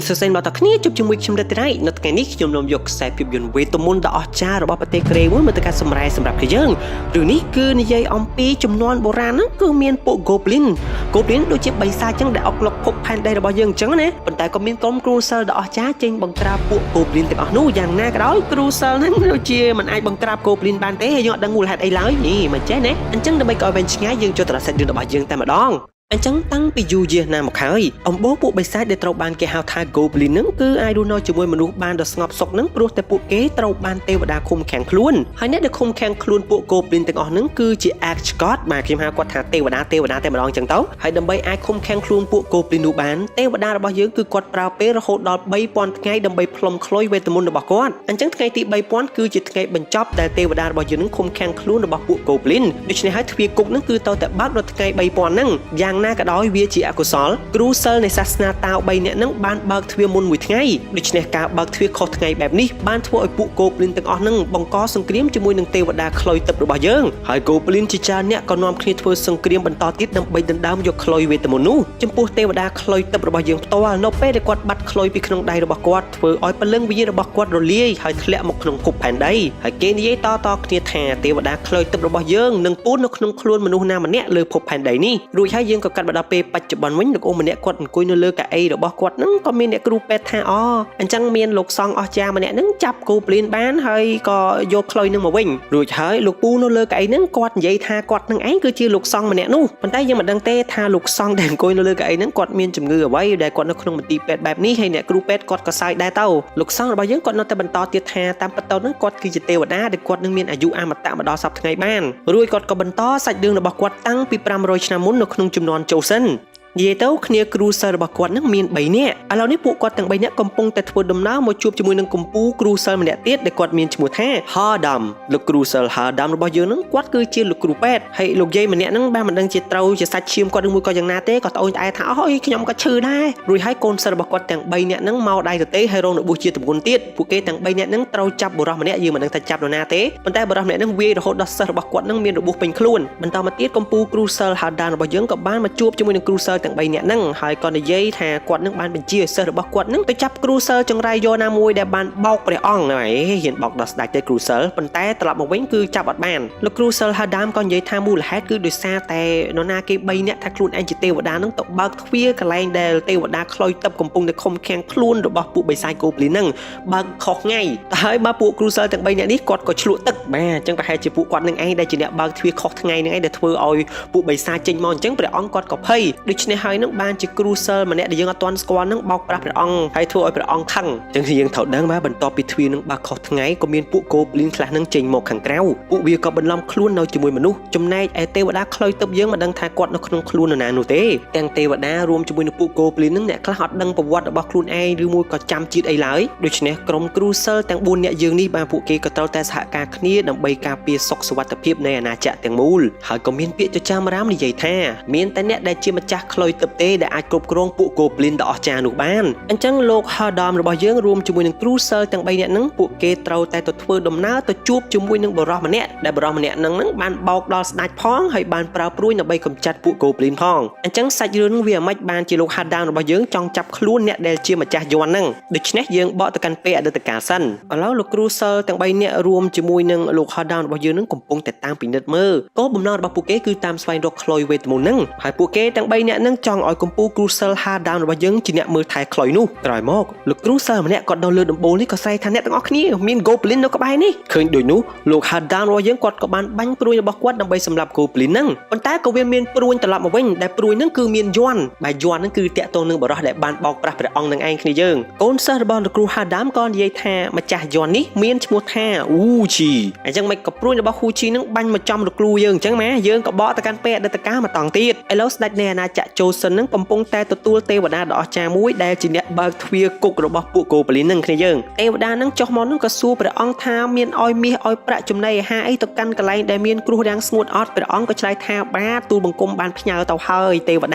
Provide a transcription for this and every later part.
សរសេរមកតគ្នាជប់ជាមួយខ្ញុំរតន័យនៅថ្ងៃនេះខ្ញុំនាំយកខ្សែភាពយន្តវេទមន្តដ៏អស្ចារ្យរបស់ប្រទេសកូរ៉េមួយមកទៅការសម្ដែងសម្រាប់យើងរឿងនេះគឺនិយាយអំពីចំនួនបុរាណហ្នឹងគឺមានពួក Goblin ដូចជាបិសាចចឹងដែលអុកលុកភពផែនដីរបស់យើងចឹងណាប៉ុន្តែក៏មានក្រុម Crusader ដ៏អស្ចារ្យចេញបង្ក្រាបពួក Goblin ទាំងអស់នោះយ៉ាងណាក៏ដោយ Crusader ហ្នឹងដូចជាមិនអាចបង្ក្រាប Goblin បានទេហើយយើងអត់ដឹងមូលហេតុអីឡើយនេះមិនចេះណាអញ្ចឹងដើម្បីកុំឲ្យវែងឆ្ងាយយើងចូលទៅដល់សាច់រឿងរបស់យើងតែម្ដងអញ្ចឹងតាំងពីយូរយារណាមកហើយអំបូរពួកបិសាចដែលត្រូវបានគេហៅថា Goblin ហ្នឹងគឺអាចរស់នៅជាមួយមនុស្សបានដ៏ស្ងប់សុខហ្នឹងព្រោះតែពួកគេត្រូវបានទេវតាឃុំឃាំងខ្លួនហើយអ្នកដែលឃុំឃាំងខ្លួនពួក Goblin ទាំងអស់ហ្នឹងគឺជា Archgod បាទខ្ញុំហៅគាត់ថាទេវតាតែម្ដងអញ្ចឹងទៅហើយដើម្បីអាចឃុំឃាំងខ្លួនពួក Goblin នោះបានទេវតារបស់យើងគឺគាត់ប្រើពេលរហូតដល់ 3000 ថ្ងៃដើម្បីផ្លុំខ្លុយវេទមន្តរបស់គាត់អញ្ចឹងថ្ងៃទី 3000 គឺជាថ្ងៃបញ្ចប់ដែលទេវតារបស់យើងនឹងឃុំឃាំងខ្លួនរបស់ពួក Goblin ដូច្នេះហើយទ្វារគុកហ្នឹងគឺទៅតែបើកដល់ថ្ងៃ 3000 ហ្នឹងយ៉ាងណាក៏ដោយវាជាអកុសលគ្រូសិលនៃសាសនាតាវ3នាក់ហ្នឹងបានបើកទ្វារមុនមួយថ្ងៃដូច្នេះការបើកទ្វារខុសថ្ងៃបែបនេះបានធ្វើឲ្យពួក Goblin ទាំងអស់ហ្នឹងបង្កសង្គ្រាមជាមួយនឹងទេវតាខ្លុយទឹករបស់យើងហើយ Goblin ជាច្រើនអ្នកក៏នាំគ្នាធ្វើសង្គ្រាមបន្តទៀតដើម្បីដណ្ដើមយកខ្លុយវេទមន្តនោះចំពោះទេវតាខ្លុយទឹករបស់យើងផ្ទាល់នៅពេលដែលគាត់បាត់ខ្លុយពីក្នុងដៃរបស់គាត់ធ្វើឲ្យពលឹងវិញ្ញាណរបស់គាត់រលាយហើយធ្លាក់មកក្នុងភពផែនដីហើយគេនិយាយតគ្នាថាទេវតាខ្លុយទឹករបស់យើងនឹងពូននៅក្នុងខ្លួនមនុស្សណាម្នាក់លើភពផែនដីនេះរួចហើយយើងក៏កាត់មកដល់ពេលបច្ចុប្បន្នវិញលោកអូម្នាក់គាត់អង្គុយនៅលើកៅអីរបស់គាត់ហ្នឹងក៏មានអ្នកគ្រូពេទ្យថាអញ្ចឹងមានលោកសង្ឃអស្ចារ្យម្នាក់ហ្នឹងចាប់ Goblin បានហើយក៏យកខ្លុយហ្នឹងមកវិញរួចហើយលោកពូនៅលើកៅអីហ្នឹងគាត់និយាយថាគាត់នឹងឯងគឺជាលោកសង្ឃម្នាក់នោះប៉ុន្តែយើងមិនដឹងទេថាលោកសង្ឃដែលអង្គុយនៅលើកៅអីហ្នឹងគាត់មានជំងឺអ្វីដែលគាត់នៅក្នុងមន្ទីរពេទ្យបែបនេះហើយអ្នកគ្រូពេទ្យគាត់ក៏សើចដែរទៅលោកសង្ឃរបស់យើងគាត់នៅតែបន្តទៀតថាតាមពិតទៅហ្នឹងគាត់គឺជាទេវតាដែលគាត់នឹងមានអាយុអមតៈមកដល់សប្តាហ៍ថ្ងៃបានរួចគាត់ក៏បន្តសាច់រឿងរបស់គាត់តាំងពី500ឆ្នាំមុននៅក្នុងជំនាន់ជូសិននិយាយទៅគ្នាគ្រូសិលរបស់គាត់នឹងមាន3នាក់ឥឡូវនេះពួកគាត់ទាំង3នាក់កំពុងតែធ្វើដំណើរមកជួបជាមួយនឹងកំពូលគ្រូសិលម្នាក់ទៀតដែលគាត់មានឈ្មោះថា Hardam លោកគ្រូសិល Hardam របស់យើងនឹងគាត់គឺជាលោកគ្រូពេទ្យហើយលោកយាយម្នាក់ហ្នឹងបានមិនដឹងជាត្រូវជាសាច់ឈាមគាត់នឹងមួយក៏យ៉ាងណាទេក៏ត្អូញត្អែថាអូយខ្ញុំក៏ឈឺដែររួចហើយកូនសិលរបស់គាត់ទាំង3នាក់ហ្នឹងមកដៃទទេហើយរងរបួសជាទម្ងន់ទៀតពួកគេទាំង3នាក់ហ្នឹងត្រូវចាប់បុរសម្នាក់យើងមិនដឹងថាចាប់នរណាទេប៉ុន្តែបុរសម្នាក់ហ្នឹងវាយរហូតដល់សិស្សរបស់គាត់ហ្នឹងមានរបួសពេញខ្លួនបន្តមកទៀតកំពូលគ្រូសិល Hardam របស់យើងក៏បានមកជួបជាមួយនឹងគ្រូសិលទាំង3នាក់ហ្នឹងហើយក៏និយាយថាគាត់នឹងបានបញ្ជាឲ្យសិស្សរបស់គាត់នឹងទៅចាប់គ្រូសិលចង្រៃយកណាមួយដែលបានបោកព្រះអង្គហ្នឹងហើយហ៊ានបោកដល់ស្ដេចទេគ្រូសិលប៉ុន្តែត្រឡប់មកវិញគឺចាប់អត់បានលោកគ្រូសិល Hardam ក៏និយាយថាមូលហេតុគឺដោយសារតែនរណាគេ3នាក់ថាខ្លួនឯងជាទេវតានឹងទៅបើកទ្វារកន្លែងដែលទេវតាខ្លុយទឹកកំពុងតែខំខាំងខ្លួនរបស់ពួកបិសាច Goblin ហ្នឹងបើកខុសថ្ងៃតែហើយបើពួកគ្រូសិលទាំង3នាក់នេះគាត់ក៏ឆ្លក់ទឹកបាទអញ្ចឹងប្រហែលជាពួកគាត់នឹងឯងដែលជាអ្នកបើកទ្វារខុសថ្ងៃហ្នឹងឯងដែលធ្វើឲ្យពួកបិសាចចេញមកអញ្ចឹងព្រះអង្គគាត់ក៏ភ័យដូច្នេះហើយនឹងបានជាគ្រូសិលម្នាក់ដែលយើងអត់ទាន់ស្គាល់នឹងបោកប្រាស់ព្រះអង្គហើយធ្វើឲ្យព្រះអង្គខឹងអញ្ចឹងយើងត្រូវដឹងបាទបន្ទាប់ពីទ្វារនឹងបើកខុសថ្ងៃក៏មានពួក Goblin ខ្លះនឹងចេញមកខាងក្រៅពួកវាក៏បន្លំខ្លួននៅជាមួយមនុស្សចំណែកឯទេវតាខ្លុយទឹកយើងមិនដឹងថាគាត់នៅក្នុងខ្លួននរណានោះទេទាំងទេវតារួមជាមួយនឹងពួក Goblin នឹងអ្នកខ្លះអត់ដឹងប្រវត្តិរបស់ខ្លួនឯងឬមួយក៏ចាំជាតិអីឡើយដូច្នេះក្រុមគ្រូសិលទាំង4នាក់យើងនេះបាទពួកគេក៏ត្រូវតែសហការគ្នាដើម្បីការពារសុខសុវត្ថិភាពនៃអាណាចក្រទាំងមូលហើយក៏មានពាក្យចចាមរាមនិយាយថាមានតែអ្នកដែលជាម្ចាស់ខ្លុយទឹកទេដែលអាចគ្រប់គ្រងពួក Goblin ដ៏អស្ចារ្យនោះបានអញ្ចឹងលោក Hardam របស់យើងរួមជាមួយនឹងគ្រូសិលទាំង3នាក់ហ្នឹងពួកគេត្រូវតែទៅធ្វើដំណើរទៅជួបជាមួយនឹងបរិសម្នាក់ដែលបរិសម្នាក់ហ្នឹងបានបោកដល់ស្ដេចផងហើយបានប្រើព្រួយដើម្បីកម្ចាត់ពួក Goblin ផងអញ្ចឹងសាច់រឿងហ្នឹងវាមិនបានជាលោក Hardam របស់យើងចង់ចាប់ខ្លួនអ្នកដែលជាម្ចាស់យ័ន្តហ្នឹងដូច្នេះយើងបកទៅកាន់ពេលអតីតកាលសិនឥឡូវលោកគ្រូសិលទាំង3នាក់រួមជាមួយនឹងលោក Hardam របស់យើងហ្នឹងកំពុងតែតាមពិនិត្យមើលគោលបំណងរបស់ពួកគេគឺតាមស្វែងរកខ្លុយវេទមន្តហ្នឹងហើយពួកគេទាំង3នាក់ហ្នឹងចង់ឲ្យកំពូលគ្រូសិល Hardam របស់យើងជាអ្នកមើលថែខ្លុយនោះក្រោយមកលោកគ្រូសិលម្នាក់គាត់នៅលើដំបូលនេះក៏ស្រែកថាអ្នកទាំងអស់គ្នាមាន Goblin នៅក្បែរនេះឃើញដូចនោះលោក Hardam របស់យើងគាត់ក៏បានបាញ់ព្រួយរបស់គាត់ដើម្បីសម្លាប់ Goblin ហ្នឹងប៉ុន្តែក៏វាមានព្រួយត្រឡប់មកវិញដែលព្រួយហ្នឹងគឺមានយ័ន្តបាទយ័ន្តហ្នឹងគឺតាក់ទងនឹងបរិសដែលបានបោកប្រាស់ព្រះអង្គនឹងឯងគ្នាយើងកូនសិស្សរបស់លោកគ្រូ Hardam ក៏និយាយថាម្ចាស់យ័ន្តនេះមានឈ្មោះថាអ៊ូជីអញ្ចឹងមិនក៏ព្រួយរបស់ហ៊ូជីហ្នឹងបាញ់មកចំលោកគ្រូយើងអញ្ចឹងម៉ែយើងក៏បកទៅកាន់ពេលអតីតកាលមកតង់ទៀតឥឡូវស្ដេចនៃអាណាចក្រជូសិនហ្នឹងកំពុងតែទទួលទេវតាដ៏អស្ចារ្យមួយដែលជាអ្នកបើកទ្វារគុករបស់ពួក Goblin ហ្នឹងគ្នាយើងទេវតាហ្នឹងចុះមកហ្នឹងក៏សួរព្រះអង្គថាមានឲ្យមាសឲ្យប្រាក់ចំណីអាហារអីទៅកាន់កន្លែងដែលមានគ្រោះរាំងស្ងួតអត់ព្រះអង្គក៏ឆ្លើយថាបាទទូលបង្គំបានផ្ញើទៅហើយទេវ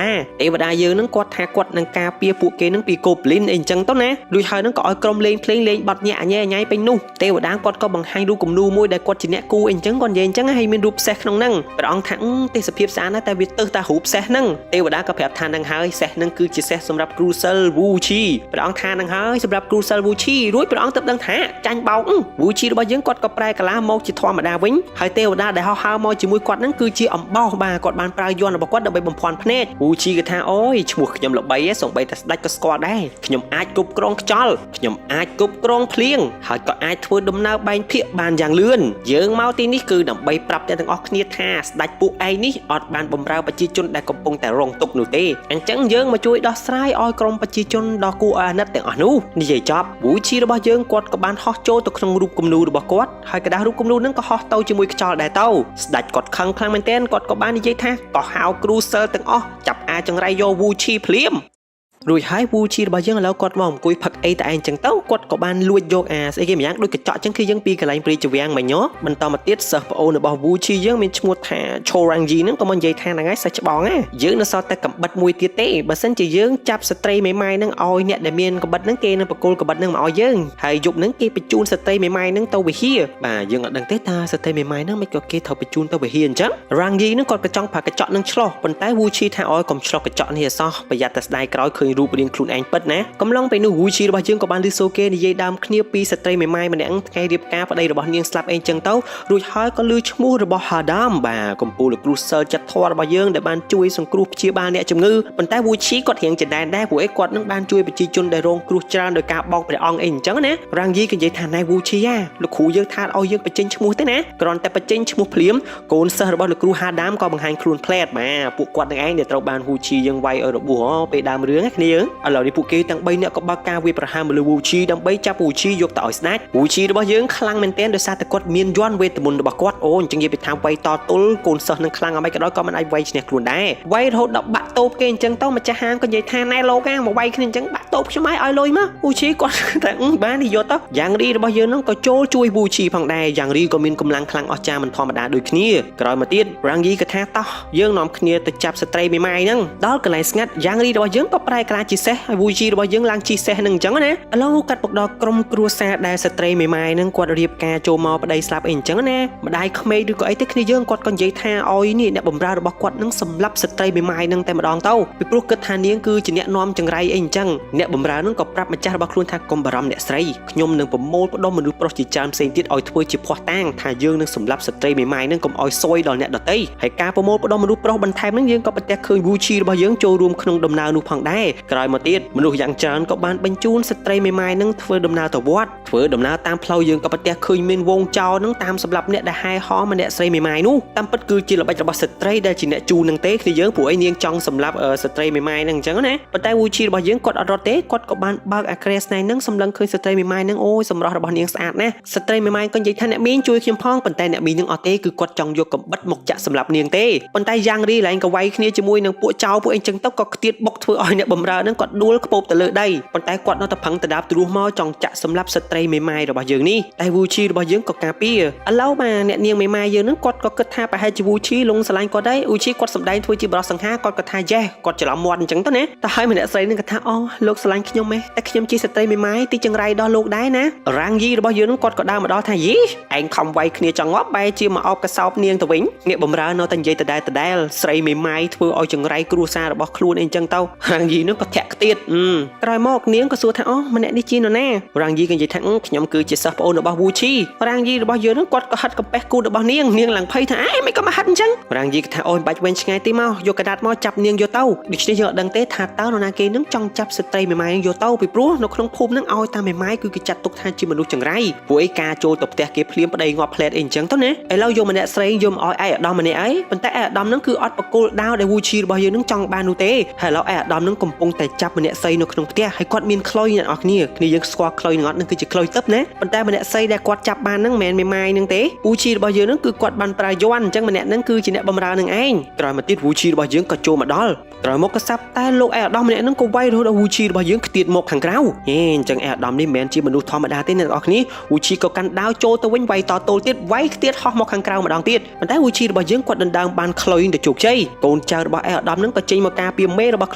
តាយើងហ្នឹងគាត់ថាគាត់នឹងការពារពួកគេហ្នឹងពី Goblin អីអញ្ចឹងទៅណារួចហើយហ្នឹងក៏ឲ្យក្រុមលេងភ្លេងលេងបទញាក់ញ៉ៃញ៉ៃពេញនោះទេវតាគាត់ក៏បង្ហាញរូបគំនូរមួយដែលគាត់ជាអ្នកគូអីអញ្ចឹងគាត់និយាយអញ្ចឹងហើយមានរូបសេះក្នុងហ្នឹងព្រះអង្គថាទេសភាពស្អាតណាស់តែវាទៅតែរូបសេះហ្នឹងទេវតាក៏ ប្រាប់ថានឹងហើយសេះនឹងគឺជាសេះសម្រាប់គ្រូសិលវូឈីព្រះអង្គថានឹងហើយសម្រាប់គ្រូសិលវូឈីរួចព្រះអង្គទៅដឹងថាចាញ់បោកវូឈីរបស់យើងគាត់ក៏ប្រែកាឡាមកជាធម្មតាវិញហើយទេវតាដែលហោះហើរមកជាមួយគាត់នឹងគឺជាអំបោសបាទគាត់បានប្រើយន្តរបស់គាត់ដើម្បីបំភាន់ភ្នែកវូឈីក៏ថាអូយឈ្មោះខ្ញុំល្បីឯងសូម្បីតែស្ដេចក៏ស្គាល់ដែរខ្ញុំអាចគ្រប់គ្រងខ្យល់ខ្ញុំអាចគ្រប់គ្រងភ្លៀងហើយក៏អាចធ្វើដំណើរបែងភាគបានយ៉ាងលឿនយើងមកទីនេះគឺដើម្បីប្រាប់អ្នកទាំងអស់គ្នាថាស្ដេចពួកឯងនេះអត់បានបំរើប្រជាជនដែលកំពុងតែរងទុក្ខនោះទេអញ្ចឹងយើងមកជួយដោះស្រាយឲ្យក្រុមប្រជាជនដ៏គួរឲ្យអាណិតទាំងអស់នោះនិយាយចប់វូឈីរបស់យើងគាត់ក៏បានហោះចូលទៅក្នុងរូបគំនូររបស់គាត់ហើយក្តាររូបគំនូរនឹងក៏ហោះទៅជាមួយខ្យល់ដែរទៅស្ដេចគាត់ខឹងខ្លាំងមែនទែនគាត់ក៏បាននិយាយថាក៏ហៅគ្រូសិលទាំងអស់ចាប់អាចចង្រៃយកវូឈីភ្លាមរួចហើយវូឈីរបស់យើងឥឡូវគាត់មកអង្គុយផឹកអីតែឯងចឹងទៅគាត់ក៏បានលួចយកស្អីគេម្យ៉ាងដូចកញ្ចក់ចឹងគឺយើងពីកន្លែងព្រាយជាវាំងមិញបន្តមកទៀតសិស្សប្អូនរបស់វូឈីយើងមានឈ្មោះថាឆូរ៉ាងជីហ្នឹងក៏មកនិយាយថាហ្នឹងហើយសិស្សច្បងយើងនៅសល់តែកំបិតមួយទៀតទេបើសិនជាយើងចាប់ស្ត្រីមេម៉ាយហ្នឹងឲ្យអ្នកដែលមានកំបិតហ្នឹងគេនឹងបកគលកំបិតហ្នឹងមកឲ្យយើងហើយយប់ហ្នឹងគេបញ្ជូនស្ត្រីមេម៉ាយហ្នឹងទៅវិហារបាទយើងអត់ដឹងទេថាស្ត្រីមេម៉ាយហ្នឹងមិនក៏គេត្រូវបញ្ជូនទៅវិហារអញ្ចឹងរ៉ាងជីហ្នឹងគាត់ក៏ចង់ប្រើកញ្ចក់ហ្នឹងឆ្លោះប៉ុន្តែវូឈីថាឲ្យកុំឆ្លោះកញ្ចក់នេះឲ្យសោះប្រយ័ត្នតែស្ដាយក្រោយឃើញរូបរាងខ្លួនឯងពិតណាកំឡុងពេលនោះវូឈីរបស់យើងក៏បានឮសូគេនិយាយដើមគ្នាពីស្ត្រីមេម៉ាយម្នាក់ថ្ងៃរៀបការប្តីរបស់នាងស្លាប់អីចឹងទៅរួចហើយក៏ឮឈ្មោះរបស់ហាដាមបាទកំពូលលោកគ្រូសិលចាត់ធម៌របស់យើងដែលបានជួយសង្គ្រោះព្យាបាលអ្នកជំងឺប៉ុន្តែវូឈីគាត់រៀងចដែនដែរព្រោះអីគាត់នឹងបានជួយប្រជាជនដែលរងគ្រោះច្រើនដោយការបោកព្រះអង្គអីអញ្ចឹងណារ៉ាងយីក៏និយាយថាណែវូឈីលោកគ្រូយើងថាឲ្យយើងបញ្ចេញឈ្មោះទេណាគ្រាន់តែបញ្ចេញឈ្មោះភ្លាមកូនសិស្សរបស់លោកគ្រូហាដាមក៏បង្ហាញខ្លួនផ្លែតបាទពួកគាត់នឹងឯងដែលត្រូវបានវូឈីយើងវាយឲ្យរបួសពេលដើមរឿងណាគ្នាឥឡូវនេះពួកគេទាំង3អ្នកក៏បើកការវាយប្រហារមកលើវូឈីដើម្បីចាប់វូឈីយកទៅឲ្យស្ដេចវូឈីរបស់យើងខ្លាំងមែនទែនដោយសារតែគាត់មានយន្តវេទមន្តរបស់គាត់អូអញ្ចឹងនិយាយពីថាវាយតទល់កូនសិស្សនឹងខ្លាំងអ្វីក៏ដោយក៏មិនអាចវាយឈ្នះខ្លួនដែរវាយរហូតដល់បាក់តូបគេអញ្ចឹងទៅម្ចាស់ហាងក៏និយាយថាណែលោកមកវាយគ្នាអញ្ចឹងបាក់តូបខ្ញុំឲ្យលុយមកវូឈីគាត់តែបាននិយាយទៅយ៉ាងរីរបស់យើងនឹងក៏ចូលជួយវូឈីផងដែរយ៉ាងរីក៏មានកម្លាំងខ្លាំងអស្ចារ្យមិនធម្មតាដូចគ្នាក្រោយមកទៀតរ៉ាងយីក៏ថាតោះយើងនាំគ្នាទៅចាប់ស្ត្រីមេម៉ាយហ្នឹងដល់កន្លែងស្ងាត់យ៉ាងរីរបស់យើងក៏ប្រែក្លាយជាសេះហើយវូឈីរបស់យើងឡើងជិះសេះហ្នឹងអញ្ចឹងណាឥឡូវកាត់មកដល់ក្រុមគ្រួសារដែលស្ត្រីមេម៉ាយហ្នឹងគាត់រៀបការចូលមកប្តីស្លាប់អីអញ្ចឹងណាម្ដាយក្មេងឬក៏អីទេគ្នាយើងគាត់ក៏និយាយថាឲ្យនេះអ្នកបម្រើរបស់គាត់នឹងសម្លាប់ស្ត្រីមេម៉ាយហ្នឹងតែម្ដងទៅពីព្រោះគិតថានាងគឺជាអ្នកនាំចង្រៃអីអញ្ចឹងអ្នកបម្រើហ្នឹងក៏ប្រាប់ម្ចាស់របស់ខ្លួនថាកុំបារម្ភអ្នកស្រីខ្ញុំនឹងប្រមូលផ្ដុំមនុស្សប្រុសជាច្រើនផ្សេងទៀតឲ្យធ្វើជាភ័ស្តុតាងថាយើងនឹងសម្លាប់ស្ត្រីមេម៉ាយហ្នឹងកុំឲ្យសួយដល់អ្នកដទៃហើយការប្រមូលផ្ដុំមនុស្សប្រុសបន្ថែមហ្នឹងយើងក៏ប្រទះឃើញវូឈីរបស់យើងចូលរួមក្នុងដំណើរនោះផងដែរក្រោយមកទៀតមនុស្សយ៉ាងច្រើនក៏បានបញ្ជូនស្ត្រីមេម៉ាយនឹងធ្វើដំណើរទៅវត្តធ្វើដំណើរតាមផ្លូវយើងក៏ប្រទះឃើញមានវងចោលនឹងតាមសម្រាប់អ្នកដែលហែហោម្នាក់ស្រីមេម៉ាយនោះតាមពិតគឺជាល្បិចរបស់ស្ត្រីដែលជាអ្នកជូននឹងទេគ្នាយើងព្រោះឯនាងចង់សម្រាប់ស្ត្រីមេម៉ាយនឹងអញ្ចឹងណាប៉ុន្តែវូឈីរបស់យើងគាត់អត់រត់ទេគាត់ក៏បានបើកអាក្រែស្នៃនឹងសម្លឹងឃើញស្ត្រីមេម៉ាយនឹងអូយសម្រស់របស់នាងស្អាតណាស់ស្ត្រីមេម៉ាយក៏និយាយថាអ្នកមីងជួយខ្ញុំផងប៉ុន្តែអ្នកមីងនឹងអត់ទេគឺគាត់ចង់យកកំបិតមកចាក់សម្រាប់នាងទេប៉ុន្តែយ៉ាងរីឡើងក៏វាយគ្នាជាមួយនឹងពួកចៅពួកអីចឹងទៅក៏ខ្ទាតបុកធ្វើឲ្យអ្នកបម្រើនឹងគាត់ដួលខ្ពប់ទៅលើដីប៉ុន្តែគាត់នៅតែផឹងទៅដាបទ្រោះមកចង់ចាក់សម្រាប់ស្ត្រីមេម៉ាយរបស់យើងនេះតែវូឈីរបស់យើងក៏ការពារឥឡូវបាទអ្នកនាងមេម៉ាយយើងនឹងគាត់ក៏គិតថាប្រហែលជាវូឈីលងស្រឡាញ់គាត់ដែរវូឈីគាត់សម្ដែងធ្វើជាបរិសង្ហាគាត់ក៏ថាយេគាត់ច្រឡំមាត់អញ្ចឹងទៅណាតែហើយម្នាក់ស្រីនឹងក៏ថាអូលោកស្រឡាញ់ខ្ញុំទេតែខ្ញុំជាស្ត្រីមេម៉ាយទីចង្រៃដល់លោកដែរណារ៉ាងយីរបស់យើងនឹងគាត់ក៏ដើរមកដល់ថាយីឯងខំវាយគ្នាចង់ងាប់បែរជាមកអោបកសោបនាងទៅវិញអ្នកបំរើនៅតែនិយាយដដែលស្រីមេម៉ាយធ្វើឲ្យចង្រៃគ្រួសាររបស់ខ្លួនអីអញ្ចឹងទៅរ៉ាងយីនឹងក៏ធាក់ខ្ទៀតក្រោយមកនាងក៏សួរថាអូម្នាក់នេះជានរណារ៉ាងយីក៏និយាយថាខ្ញុំគឺជាសិស្សប្អូនរបស់វូឈីរ៉ាងយីរបស់យើងនឹងគាត់ក៏ហិតកំប៉េះគូរបស់នាងឡើងភ័យថាអេមិនក៏មកហិតអញ្ចឹងរ៉ាងយីក៏ថាអូយបាច់វិញឆ្ងាយទេមកយកកដាតមកចាប់នាងយកទៅដូច្នេះយើងអត់ដឹងទេថាតើនរណាគេនឹងចង់ចាប់ស្ត្រីមេម៉ាយយកទៅពីព្រោះនៅក្នុងភូមិនឹងឲ្យតាមេម៉ាយគឺគេចាត់ទុកថាជាមនុស្សចង្រៃព្រោះឯការចូលទៅផ្ទះគេភ្លាមប្តីងាប់ផ្លែតអីអញ្ចឹងទៅណាឥឡូវយកម្នាក់ស្រីយកមកឲ្យឯអាដាមម្នាក់អីប៉ុន្តែឯអាដាមនឹងគឺអត់បកគលដាវដែលវូឈីរបស់យើងនឹងចង់បាននោះទេហើយឥឡូវឯអាដាមនឹងកំពុងតែចាប់ម្នាក់ស្រីនៅក្នុងផ្ទះហើយគាត់មានខ្លុយអ្នកនរគ្នាយើងស្គាល់ខ្លុយនឹងអត់នឹងគឺជាខ្លុយទឹកណាប៉ុន្តែម្នាក់ស្រីដែលគាត់ចាប់បាននឹងមិនមែនមេម៉ាយនឹងទេវូឈីរបស់យើងនឹងគឺគាត់បានប្រើយន្តអញ្ចឹងម្នាក់នឹងគឺជាអ្នកបម្រើនឹងឯងក្រោយមកទៀតវូឈីរបស់យើងក៏ចូលមកដល់ក្រោយមកក៏សាប់តែលោកឯអាដាមម្នាក់នឹងក៏វាយរហូតដល់វូឈីរបស់យើងខ្ទាតមកខាងក្រៅអញ្ចឹងឯអាដាមនេះមិនមែនជាមនុស្សធម្មតាទេអ្នកនរគ្នាវូឈីក៏កាន់ដាវចូលទៅវិញវាយតទល់ទៀតវាយខ្ទាតហោះមកខាងក្រៅម្ដងទៀតប៉ុន្តែវូឈីរបស់យើងគាត់ដណ្ដើមបានខ្លុយទៅជោគជ័យកូនចៅរបស់ឯអាដាមនឹងក៏ចេញមកការពារមេរប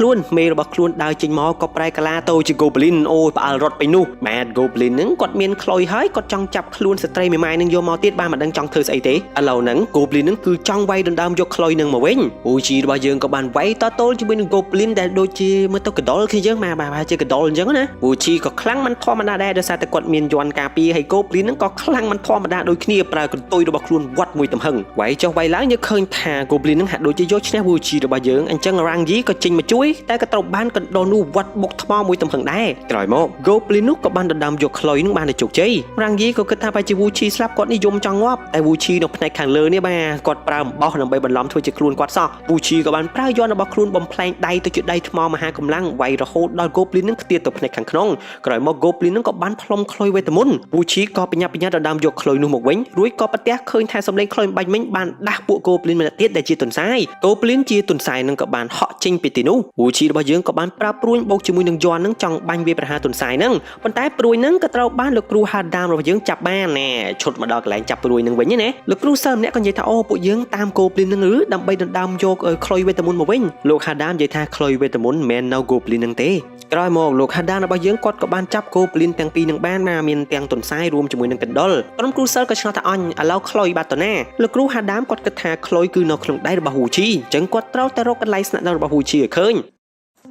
ស់ខ្លួន ខ្លួនដើរចេញមកក៏ប្រែកាឡាទៅជា Goblin អូយផ្អើលរត់ទៅនោះបាទ Goblin ហ្នឹងគាត់មានខ្លុយហើយគាត់ចង់ចាប់ខ្លួនស្ត្រីមេម៉ាយនឹងយកមកទៀតបានមិនដឹងចង់ធ្វើស្អីទេឥឡូវហ្នឹង Goblin ហ្នឹងគឺចង់វាយដណ្ដើមយកខ្លុយនឹងមកវិញពូជីរបស់យើងក៏បានវាយតទល់ជាមួយនឹង Goblin ដែលដូចជាមើលទៅកដុលគ្នាយើងបាទជាកដុលអញ្ចឹងណាពូជីក៏ខ្លាំងមិនធម្មតាដែរដោយសារតែគាត់មានយ័ន្តការពារហើយ Goblin ហ្នឹងក៏ខ្លាំងមិនធម្មតាដូចគ្នាប្រើកន្ទុយរបស់ខ្លួនវត្តមួយទំហឹងវាយចុះវាយឡើងយើងឃើញថា Goblin ហ្នឹងហាក់ដូចជាយកឈ្នះពូជីរបស់យើងអញ្ចឹង Rangi ក៏ចេញមកជួយតែក៏ត្រូវបានកណ្ដុរនោះវត្តបុកថ្មមួយទំហឹងដែរក្រោយមក Goblin នោះក៏បានដណ្ដើមយកខ្លុយនឹងបានទៅជោគជ័យ Rangi ក៏គិតថាបើជា Wuchi ស្លាប់គាត់និយមចង់ងាប់តែ Wuchi នៅផ្នែកខាងលើនេះបាទគាត់ប្រើអំបោះដើម្បីបន្លំធ្វើជាខ្លួនគាត់សោះ Wuchi ក៏បានប្រើយន្តរបស់ខ្លួនបំផ្លែងដៃទៅជាដៃថ្មមហាកម្លាំងវាយរហូតដល់ Goblin នឹងខ្ទាតទៅផ្នែកខាងក្នុងក្រោយមក Goblin នឹងក៏បានផ្លុំខ្លុយវេទមន្ត Wuchi ក៏បញ្ញាដណ្ដើមយកខ្លុយនោះមកវិញរួចក៏ប្រទះឃើញថាសម្លេងខ្លុយបាញ់មិញបានដាស់ពួក Goblin ម្នាក់ទៀតដែលជាទន្សាយ Goblin ជាទន្សាយនឹងក៏បានហក់ចេញពីទីនោះ Wuchi របស់យើងក៏បានប្រើព្រួញបូកជាមួយនឹងយន្តនឹងចង់បាញ់វាប្រហារទន្សាយនឹងប៉ុន្តែព្រួយនឹងក៏ត្រូវបានលោកគ្រូ Hadam របស់យើងចាប់បានណែឈុតមកដល់កន្លែងចាប់ព្រួយនឹងវិញណាលោកគ្រូសិស្សម្នាក់ក៏និយាយថាអូពួកយើងតាម Goblin នឹងឬដើម្បីដណ្ដើមយកខ្លុយវេទមន្តមកវិញលោក Hadam និយាយថាខ្លុយវេទមន្តមិនមែននៅ Goblin នឹងទេក្រោយមកលោក Hadam របស់យើងគាត់ក៏បានចាប់ Goblin ទាំងពីរនឹងបានមានទាំងទន្សាយរួមជាមួយនឹងកណ្ដុរក្រុមគ្រូសិស្សក៏ឆ្ងល់ថាអញឥឡូវខ្លុយបាត់ទៅណាលោកគ្រូ Hadam គាត់គិតថាខ្លុយគឺនៅក្នុងដៃរបស់ Wuchi អញ្ចឹងគាត់ត្រូវតែរកកន្លែងស្នាក់នៅរបស់ Wuchi ឲ្យឃើញ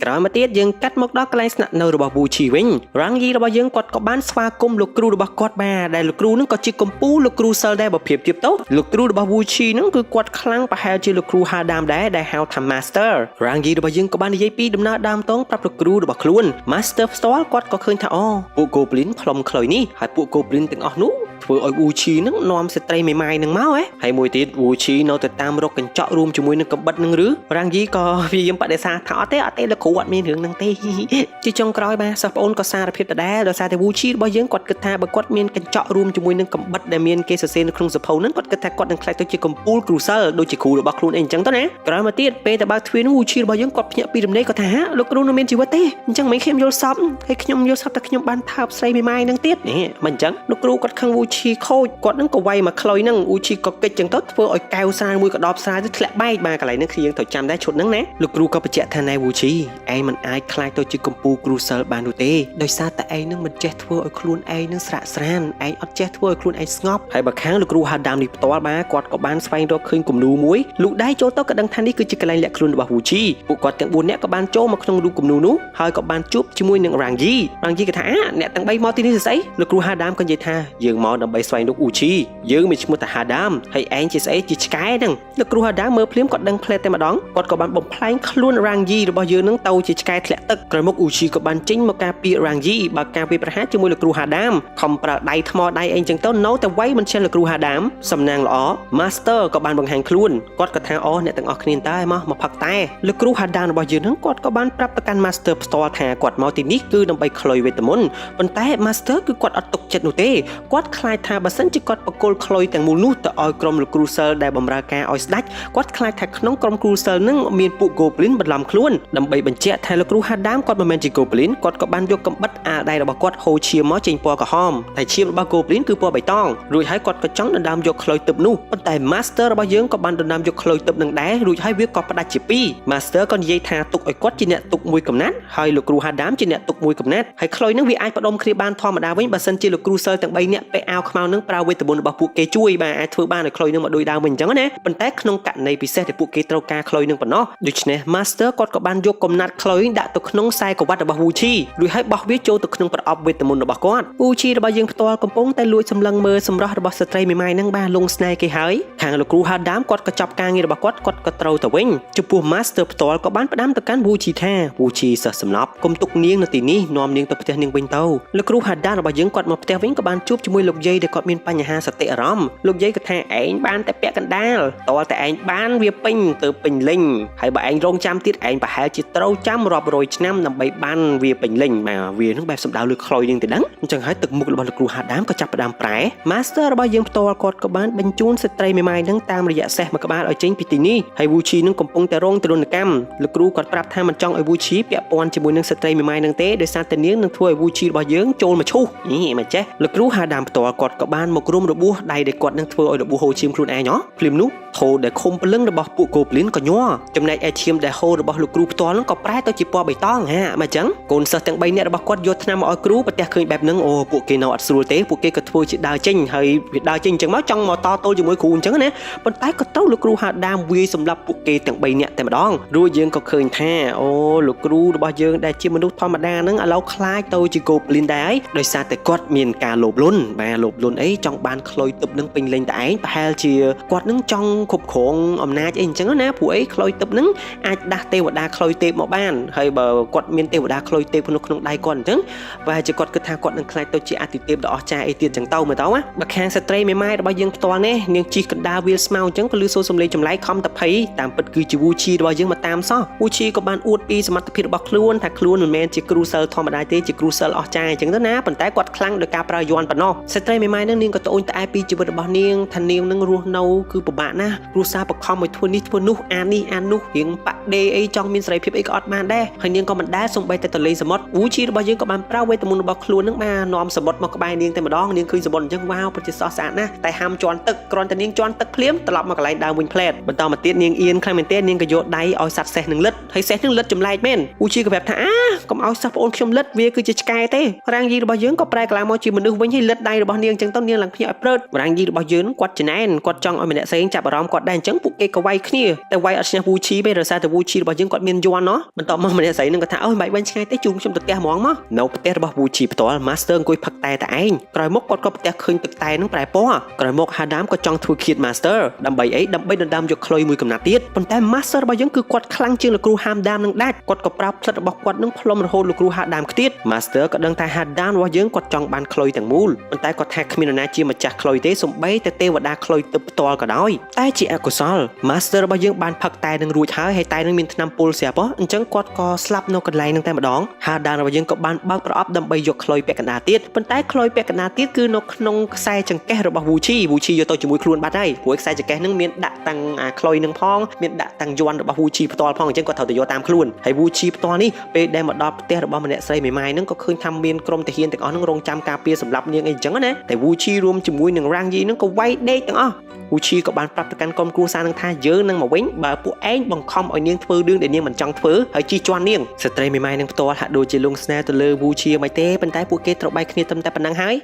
ក្រោយមកទៀតយើងកាត់មកដល់កន្លែងស្នាក់នៅរបស់ Wuchi វិញ Rangi របស់យើងគាត់ក៏បានស្វាគមន៍លោកគ្រូរបស់គាត់បាទដែលលោកគ្រូនឹងក៏ជាកំពូលលោកគ្រូសិលដែរបើប្រៀបធៀបទៅលោកគ្រូរបស់ Wuchi នឹងគឺគាត់ខ្លាំងប្រហែលជាលោកគ្រូ Hadam ដែរដែលហៅថា Master Rangi របស់យើងក៏បាននិយាយពីដំណើរដើមតងប្រាប់លោកគ្រូរបស់ខ្លួន Master ផ្ទាល់គាត់ក៏ឃើញថាអូពួក Goblin ផ្លុំខ្លុយនេះហើយពួក Goblin ទាំងអស់នោះធ្វើឲ្យ Wuchi នឹងនាំស្ត្រីមេម៉ាយនឹងមកហើយមួយទៀត Wuchi នៅតែតាមរកកញ្ចក់រួមជាមួយនឹងកំបិតនឹងឬ Rangi ក៏ព្យាយាមបដិសេធថាអត់ទេលោកគ្រូអត់មានរឿងហ្នឹងទេជាចុងក្រោយបាទសិស្សប្អូនក៏សារភាពដដែលដោយសារតែ Wuchi របស់យើងគាត់គិតថាបើគាត់មានកញ្ចក់រួមជាមួយនឹងកំបិតដែលមានគេសរសេរនៅក្នុងសភៅហ្នឹងគាត់គិតថាគាត់នឹងខ្លាចទៅជាកំពូលគ្រូសិលដូចជាគ្រូរបស់ខ្លួនអីអញ្ចឹងទៅណាក្រោយមកទៀតពេលតែបើកទ្វារនោះ Wuchi របស់យើងគាត់ភ្ញាក់ពីដំណេកគាត់ថាលោកគ្រូនៅមានជីវិតទេអញ្ចឹងមិនខ្ញុំយល់សពហើយខ្ញុំយល់សពតែខ្ញុំបានថើបស្រីមេម៉ាយនឹងទៀតនេះមិនអញ្ចឹងលោកគ្រូគាត់ខឹង Wuchi ខូចគាត់នឹងក៏វាយមកខ្លុយហ្នឹង Wuchi ក៏កិច្ចចឹងទៅធ្វើឲ្យកែវស្រាមួយក៏ដបស្រាទៅធ្លាក់បែកបាទកន្លែងហ្នឹងគឺយើងត្រូវចាំដែរឈុតហ្នឹងណាលោកគ្រូក៏បញ្ជាក់ថាណែ Wuchi ឯងមិនអាចខ្លាចទៅជាកំពូលគ្រូសិលបាននោះទេដោយសារតែឯងនឹងមិនចេះធ្វើឲ្យខ្លួនឯងនឹងស្រាក់ស្រានឯងអត់ចេះធ្វើឲ្យខ្លួនឯងស្ងប់ហើយបើខាងលោកគ្រូ Hadam នេះផ្ទាល់បាទគាត់ក៏បានស្វែងរកឃើញគំនូរមួយលូកដៃចូលទៅក៏ដឹងថានេះគឺជាកន្លែងលាក់ខ្លួនរបស់ Wuchi ពួកគាត់ទាំង4នាក់ក៏បានចូលមកក្នុងរូបគំនូរនោះហើយក៏បានជួបជាមួយនឹង Rangi ក៏ថាអ្នកទាំង3មកទីនេះស្អីលោកគ្រូ Hadam ក៏និយាយថាយើងមកដើម្បីស្វែងរក Wuchi យើងមានឈ្មោះថា Hadam ហើយឯងជាស្អីជាឆ្កែហ្នឹងលោកគ្រូ Hadam មើលភ្លាមគាត់ដឹងផ្លែតែម្ដងគាត់ក៏បានបំផ្លែងខ្លួន Rangi របស់យើងនឹងទៅជាឆ្កែធ្លាក់ទឹកក្រោយមក Wuchi ក៏បានចេញមកការពារ Rangi បើការពារប្រហារជាមួយលោកគ្រូ Hadam ខំប្រើដៃថ្មដៃអីចឹងទៅនៅតែវាយមិនចេះលោកគ្រូ Hadam សំណាងល្អ Master ក៏បានបង្ហាញខ្លួនគាត់ក៏ថាអូអ្នកទាំងអស់គ្នាតែមកផឹកតែលោកគ្រូ Hadam របស់យើងហ្នឹងគាត់ក៏បានប្រាប់ទៅកាន់ Master ផ្ទាល់ថាគាត់មកទីនេះគឺដើម្បីខ្លុយវេទមន្តប៉ុន្តែ Master គឺគាត់អត់ទុកចិត្តនោះទេគាត់ខ្លាចថាបើសិនជាគាត់បកគលខ្លុយទាំងមូលនោះទៅឲ្យក្រុមលោកគ្រូសិលដែលបម្រើការឲ្យស្ដេចគាត់ខ្លាចថាក្នុងក្រុមគ្រូសិលហ្នឹងមានពួក Goblin បន្លំខ្លួនដើម្បីបញ្ជាក់ថាលោកគ្រូ Hadam គាត់មិនមែនជា Goblin គាត់ក៏បានយកកំបិតអាដៃរបស់គាត់ហូរឈាមមកចេញពណ៌ក្រហមតែឈាមរបស់ Goblin គឺពណ៌បៃតងរួចហើយគាត់ក៏ចង់ដណ្ដើមយកខ្លុយទឹកនោះប៉ុន្តែ Master របស់យើងក៏បានដណ្ដើមយកខ្លុយទឹកនឹងដែររួចហើយវាក៏ផ្ដាច់ជាពីរ Master ក៏និយាយថាទុកឲ្យគាត់ជាអ្នកទុកមួយកំណាត់ហើយលោកគ្រូ Hadam ជាអ្នកទុកមួយកំណាត់ហើយខ្លុយនឹងវាអាចផ្ដុំគ្នាបានធម្មតាវិញបើសិនជាលោកគ្រូសិលទាំង3នាក់ពាក់អាវខ្មៅនឹងប្រើវេទមន្តរបស់ពួកគេជួយបាទអាចធ្វើបានឲ្យខ្លុយនឹងមកដូចដើមវិញអញ្ចឹងណាប៉ុន្តែក្នុងករណីពិសេសដែលពួកគេត្រូវការខ្លុយនឹងប៉ុណ្ណោះដូច្នេះ Master គាត់ក៏បានយកកំណាត់ខ្លុយដាក់ទៅក្នុងខ្សែក្រវ៉ាត់របស់ Wuchi រួចហើយបោះវាចូលទៅក្នុងប្រអប់វេទមន្តរបស់គាត់ Wuchi របស់យើងផ្ទាល់កំពុងតែលួចសម្លឹងមើលសម្រស់របស់ស្ត្រីមេម៉ាយនឹងបាទលងស្នេហ៍គេហើយខាងលោកគ្រូ Hadam គាត់ក៏ចាប់ការងាររបស់គាត់ក៏ត្រូវទៅវិញចំពោះ Master ផ្ទាល់ក៏បានផ្ដាំទៅកាន់ Wuchi ថា Wuchi សិស្សសំណប់កុំទុកនាងនៅទីនេះនាំនាងទៅផ្ទះនាងវិញទៅលោកគ្រូ Hadam របស់យើងគាត់មកផ្ទះវិញក៏បានជួបជាមួយលោកយាយដែលគាត់មានបញ្ហាសតិអារម្មណ៍លោកយាយក៏ថាឯងបានតែពាក់កណ្ដាលតើតែឯងបានវាពេញទៅពេញលេញហើយបើឯងរងចាំទៀតឯងប្រហែលជាត្រូវចាំរាប់រយឆ្នាំដើម្បីបានវាពេញលេញបាទវានឹងបែបសំដៅលើខ្លុយនឹងទៅដឹងអញ្ចឹងហើយទឹកមុខរបស់លោកគ្រូ Hadam ក៏ចាប់ផ្ដើមប្រែ Master របស់យើងផ្ទាល់គាត់ក៏បានបញ្ជូនស្ត្រីមេម៉ាយនឹងតាមរយៈសេះមួយក្បាលឲ្យចេញពីទីនេះហើយ Wuchi នឹងកំពុងតែរងទរណកម្មលោកគ្រូគាត់ប្រាប់ថាមិនចង់ឲ្យ Wuchi ពាក់ព័ន្ធជាមួយនឹងស្ត្រីមេម៉ាយនឹងទេដោយសារតែនាងនឹងធ្វើឲ្យ Wuchi របស់យើងចូលមកឈូសនេះមិនចេះលោកគ្រូ Hadam ផ្ទាល់ ល់គាត់ក៏បានមករួមរបួសដៃដែលគាត់នឹងធ្វើឲ្យរបួសហូរឈាមខ្លួនឯងភ្លាមនោះធូរដែលឃុំពលឹងរបស់ពួក Goblin ក៏ញ័រចំណែកឯឈាមដែលហូររបស់លោកគ្រូផ្ទាល់នឹងក៏ប្រែទៅជាពណ៌បៃតងមកអញ្ចឹងកូនសិស្សទាំង3នាក់របស់គាត់យកថ្នាំមកឲ្យគ្រូប្រទះឃើញបែបហ្នឹងអូពួកគេនៅអត់ស្រួលទេពួកគេក៏ធ្វើជាដើរចេញហើយវាដើរចេញអញ្ចឹងមកចង់មកតទល់ជាមួយគ្រូអញ្ចឹងណាប៉ុន្តែក៏ត្រូវលោកគ្រូហាដាមវាយសម្លាប់ពួកគេទាំង3នាក់តែម្ដងរួចយើងក៏ឃើញថាអូលោកគ្រូរបស់យើងដែលជាមនុស្សធម្មតាហ្នឹងឥឡូវខ្លាចទៅជា Goblin ដែរហើយដោយសារតែគាត់មានការលោភលន់បាទលោភលន់អីចង់បានខ្លុយទឹកនឹងពេញលេញតែឯងប្រហែលជាគាត់នឹងចង់គ្រប់គ្រងអំណាចអីអញ្ចឹងណាព្រោះអីខ្លុយទឹកនឹងអាចដាស់ទេវតាខ្លុយទេពមកបានហើយបើគាត់មានទេវតាខ្លុយទេពក្នុងដៃគាត់អញ្ចឹងប្រហែលជាគាត់គិតថាគាត់នឹងខ្លាចទៅជាអតិទេពដ៏អស្ចារ្យអីទៀតអញ្ចឹងទៅមើលទៅណាបើខាងស្ត្រីមេម៉ាយរបស់យើងផ្ទាល់នេះនាងជីកកណ្ដាលវាលស្មៅអញ្ចឹងក៏លឺសូរសំឡេងចម្លែកខំតភ័យតាមពិតគឺជាវូឈីរបស់យើងមកតាមសោះវូឈីក៏បានអួតពីសមត្ថភាពរបស់ខ្លួនថាខ្លួនមិនមែនជាគ្រូសិលធម្មតាទេជាគ្រូសិលអស្ចារ្យអញ្ចឹងទៅណាប៉ុន្តែគាត់ខ្លាំងដោយការប្រើយ័ន្តប៉ុណ្ណោះស្ត្រីមេម៉ាយនឹងនាងក៏ត្អូញត្អែពីជីវិតរបស់នាងថានាងនឹងរស់នៅគឺពិបាកណាស់គ្រួសារបខំឲ្យធ្វើនេះធ្វើនោះអាននេះអាននោះរៀងប៉ាក់ដេអីចង់មានសេរីភាពអីក៏អត់បានដែរហើយនាងក៏មិនដែលសំបីតែទលេងសមុទ្រវូឈីរបស់យើងក៏បានប្រើវេទមន្តរបស់ខ្លួននឹងបាននាំសមុទ្រមកក្បែរនាងតែម្ដងនាងឃើញសមុទ្រអញ្ចឹងវ៉ាវពិតជាស្រស់ស្អាតណាស់តែហាមជន់ទឹកគ្រាន់តែនាងជន់ទឹកភ្លាមត្រឡប់មកកន្លែងដើមវិញផ្លែតបន្តមកទៀតនាងអៀនខ្លាំងមែនទែននាងក៏យកដៃឲ្យសัตว์សេះនឹងលិតហើយសេះនឹងលិតចម្លែកមែនវូឈីក៏ប្រាប់ថាកុំឲ្យសិស្សប្អូនខ្ញុំលិតវាគឺជាឆ្កែទេរាំងយីរបស់យើងក៏ប្រែកន្លងមកជាមនុស្សវិញហើយលិតដៃរបស់នាងអញ្ចឹងទៅនាងឡើងភ្ញាក់ឲ្យព្រើតរាំងយីរបស់យើងគាត់ច្នៃគាត់ចង់ឲ្យម្នាក់ផ្សេងចាប់អារម្មណ៍គាត់ដែរអញ្ចឹងពួកគេក៏វាយគ្នាតែវាយអត់ឈ្នះវូឈីទេដោយសារតែវូឈីរបស់យើងគាត់មានយន់បន្តមកម្នាក់ស្រីនឹងក៏ថាអូមិនបាច់វិញឆ្ងាយទេជូនខ្ញុំទៅផ្ទះហ្មងមកនៅផ្ទះរបស់វូឈីផ្ទាល់ Master អង្គុយផឹកតែឯងក្រោយមកគាត់ក៏ផ្ទះឃើញទឹកតែនឹងប្រែពណ៌ក្រោយមកហាដាមក៏ចង់ធ្វើឃាត Master ដើម្បីអីដើម្បីដណ្ដើមយកខ្លុយមួយកំណាត់ទៀតប៉ុន្តែ Master របស់យើងគឺគាត់ខ្លាំងជាងលោកគ្រូហាមដាមនឹងដាច់គាត់ក៏ប្រើផ្លិតរបស់គាត់នឹងផ្លុំរហូតលោកគ្រូហាដាមខ្ទៀត Master ក៏ដឹងថាហាដាមរបស់យើងគាត់ចង់បានខ្លុយទាំងមូលប៉ុន្តែគាត់ថាគ្មាននរណាជាម្ចាស់ខ្លុយទេសូម្បីតែទេវតាខ្លុយទឹកផ្ទាល់ក៏ដោយតែជាអកុសល Master របស់យើងបានផឹកតែនឹងរួចហើយតែនឹងមានថ្នាំពុលស្រាប់អញ្ចឹងគាត់ក៏ស្លាប់នៅកន្លែងនឹងតែម្ដងហាដាមរបស់យើងក៏បានបើកប្រអប់ដើម្បីយកខ្លុយពាក់កណ្ដាលទៀតប៉ុន្តែខ្លុយពាក់កណ្ដាលទៀតគឺនៅក្នុងខ្សែចង្កេះរបស់វូឈីយកទៅជាមួយខ្លួនបាត់ហើយព្រោះខ្សែចង្កេះនឹងមានដាក់តាំងខ្លុយនឹងផងមានដាក់តាំងយ័ន្តរបស់វូឈីផ្ទាល់ផងអញ្ចឹងគាត់ត្រូវទៅយកតាមខ្លួនហើយវូឈីផ្ទាល់នេះពេលដែលមកដល់ផ្ទះរបស់ម្នាក់ស្រីមេម៉ាយនឹងក៏ឃើញថាមានក្រុមទាហានទាំងអស់នឹងរងចាំការពារសម្រាប់នាងអីអញ្ចឹងណាតែវូឈីរួមជាមួយនឹងរាំងយីនឹងក៏វាយដេកទាំងអស់វូឈីក៏បានប្រាប់ទៅកាន់ក្រុមគ្រួសារនឹងថាយើងនឹងមកវិញបើពួកឯងបង្ខំឲ្យនាងធ្វើរឿងដែលនាងមិនចង់ធ្វើហើយជិះជាន់នាងស្ត្រីមេម៉ាយនឹងផ្ទាល់ហាក់ដូចជាលងស្នេហ៍ទៅលើវូឈីមិនទេប៉ុន្តែពួកគេត្រូវបែកគ្នាត្រឹមតែប៉ុណ្ណឹងហើយ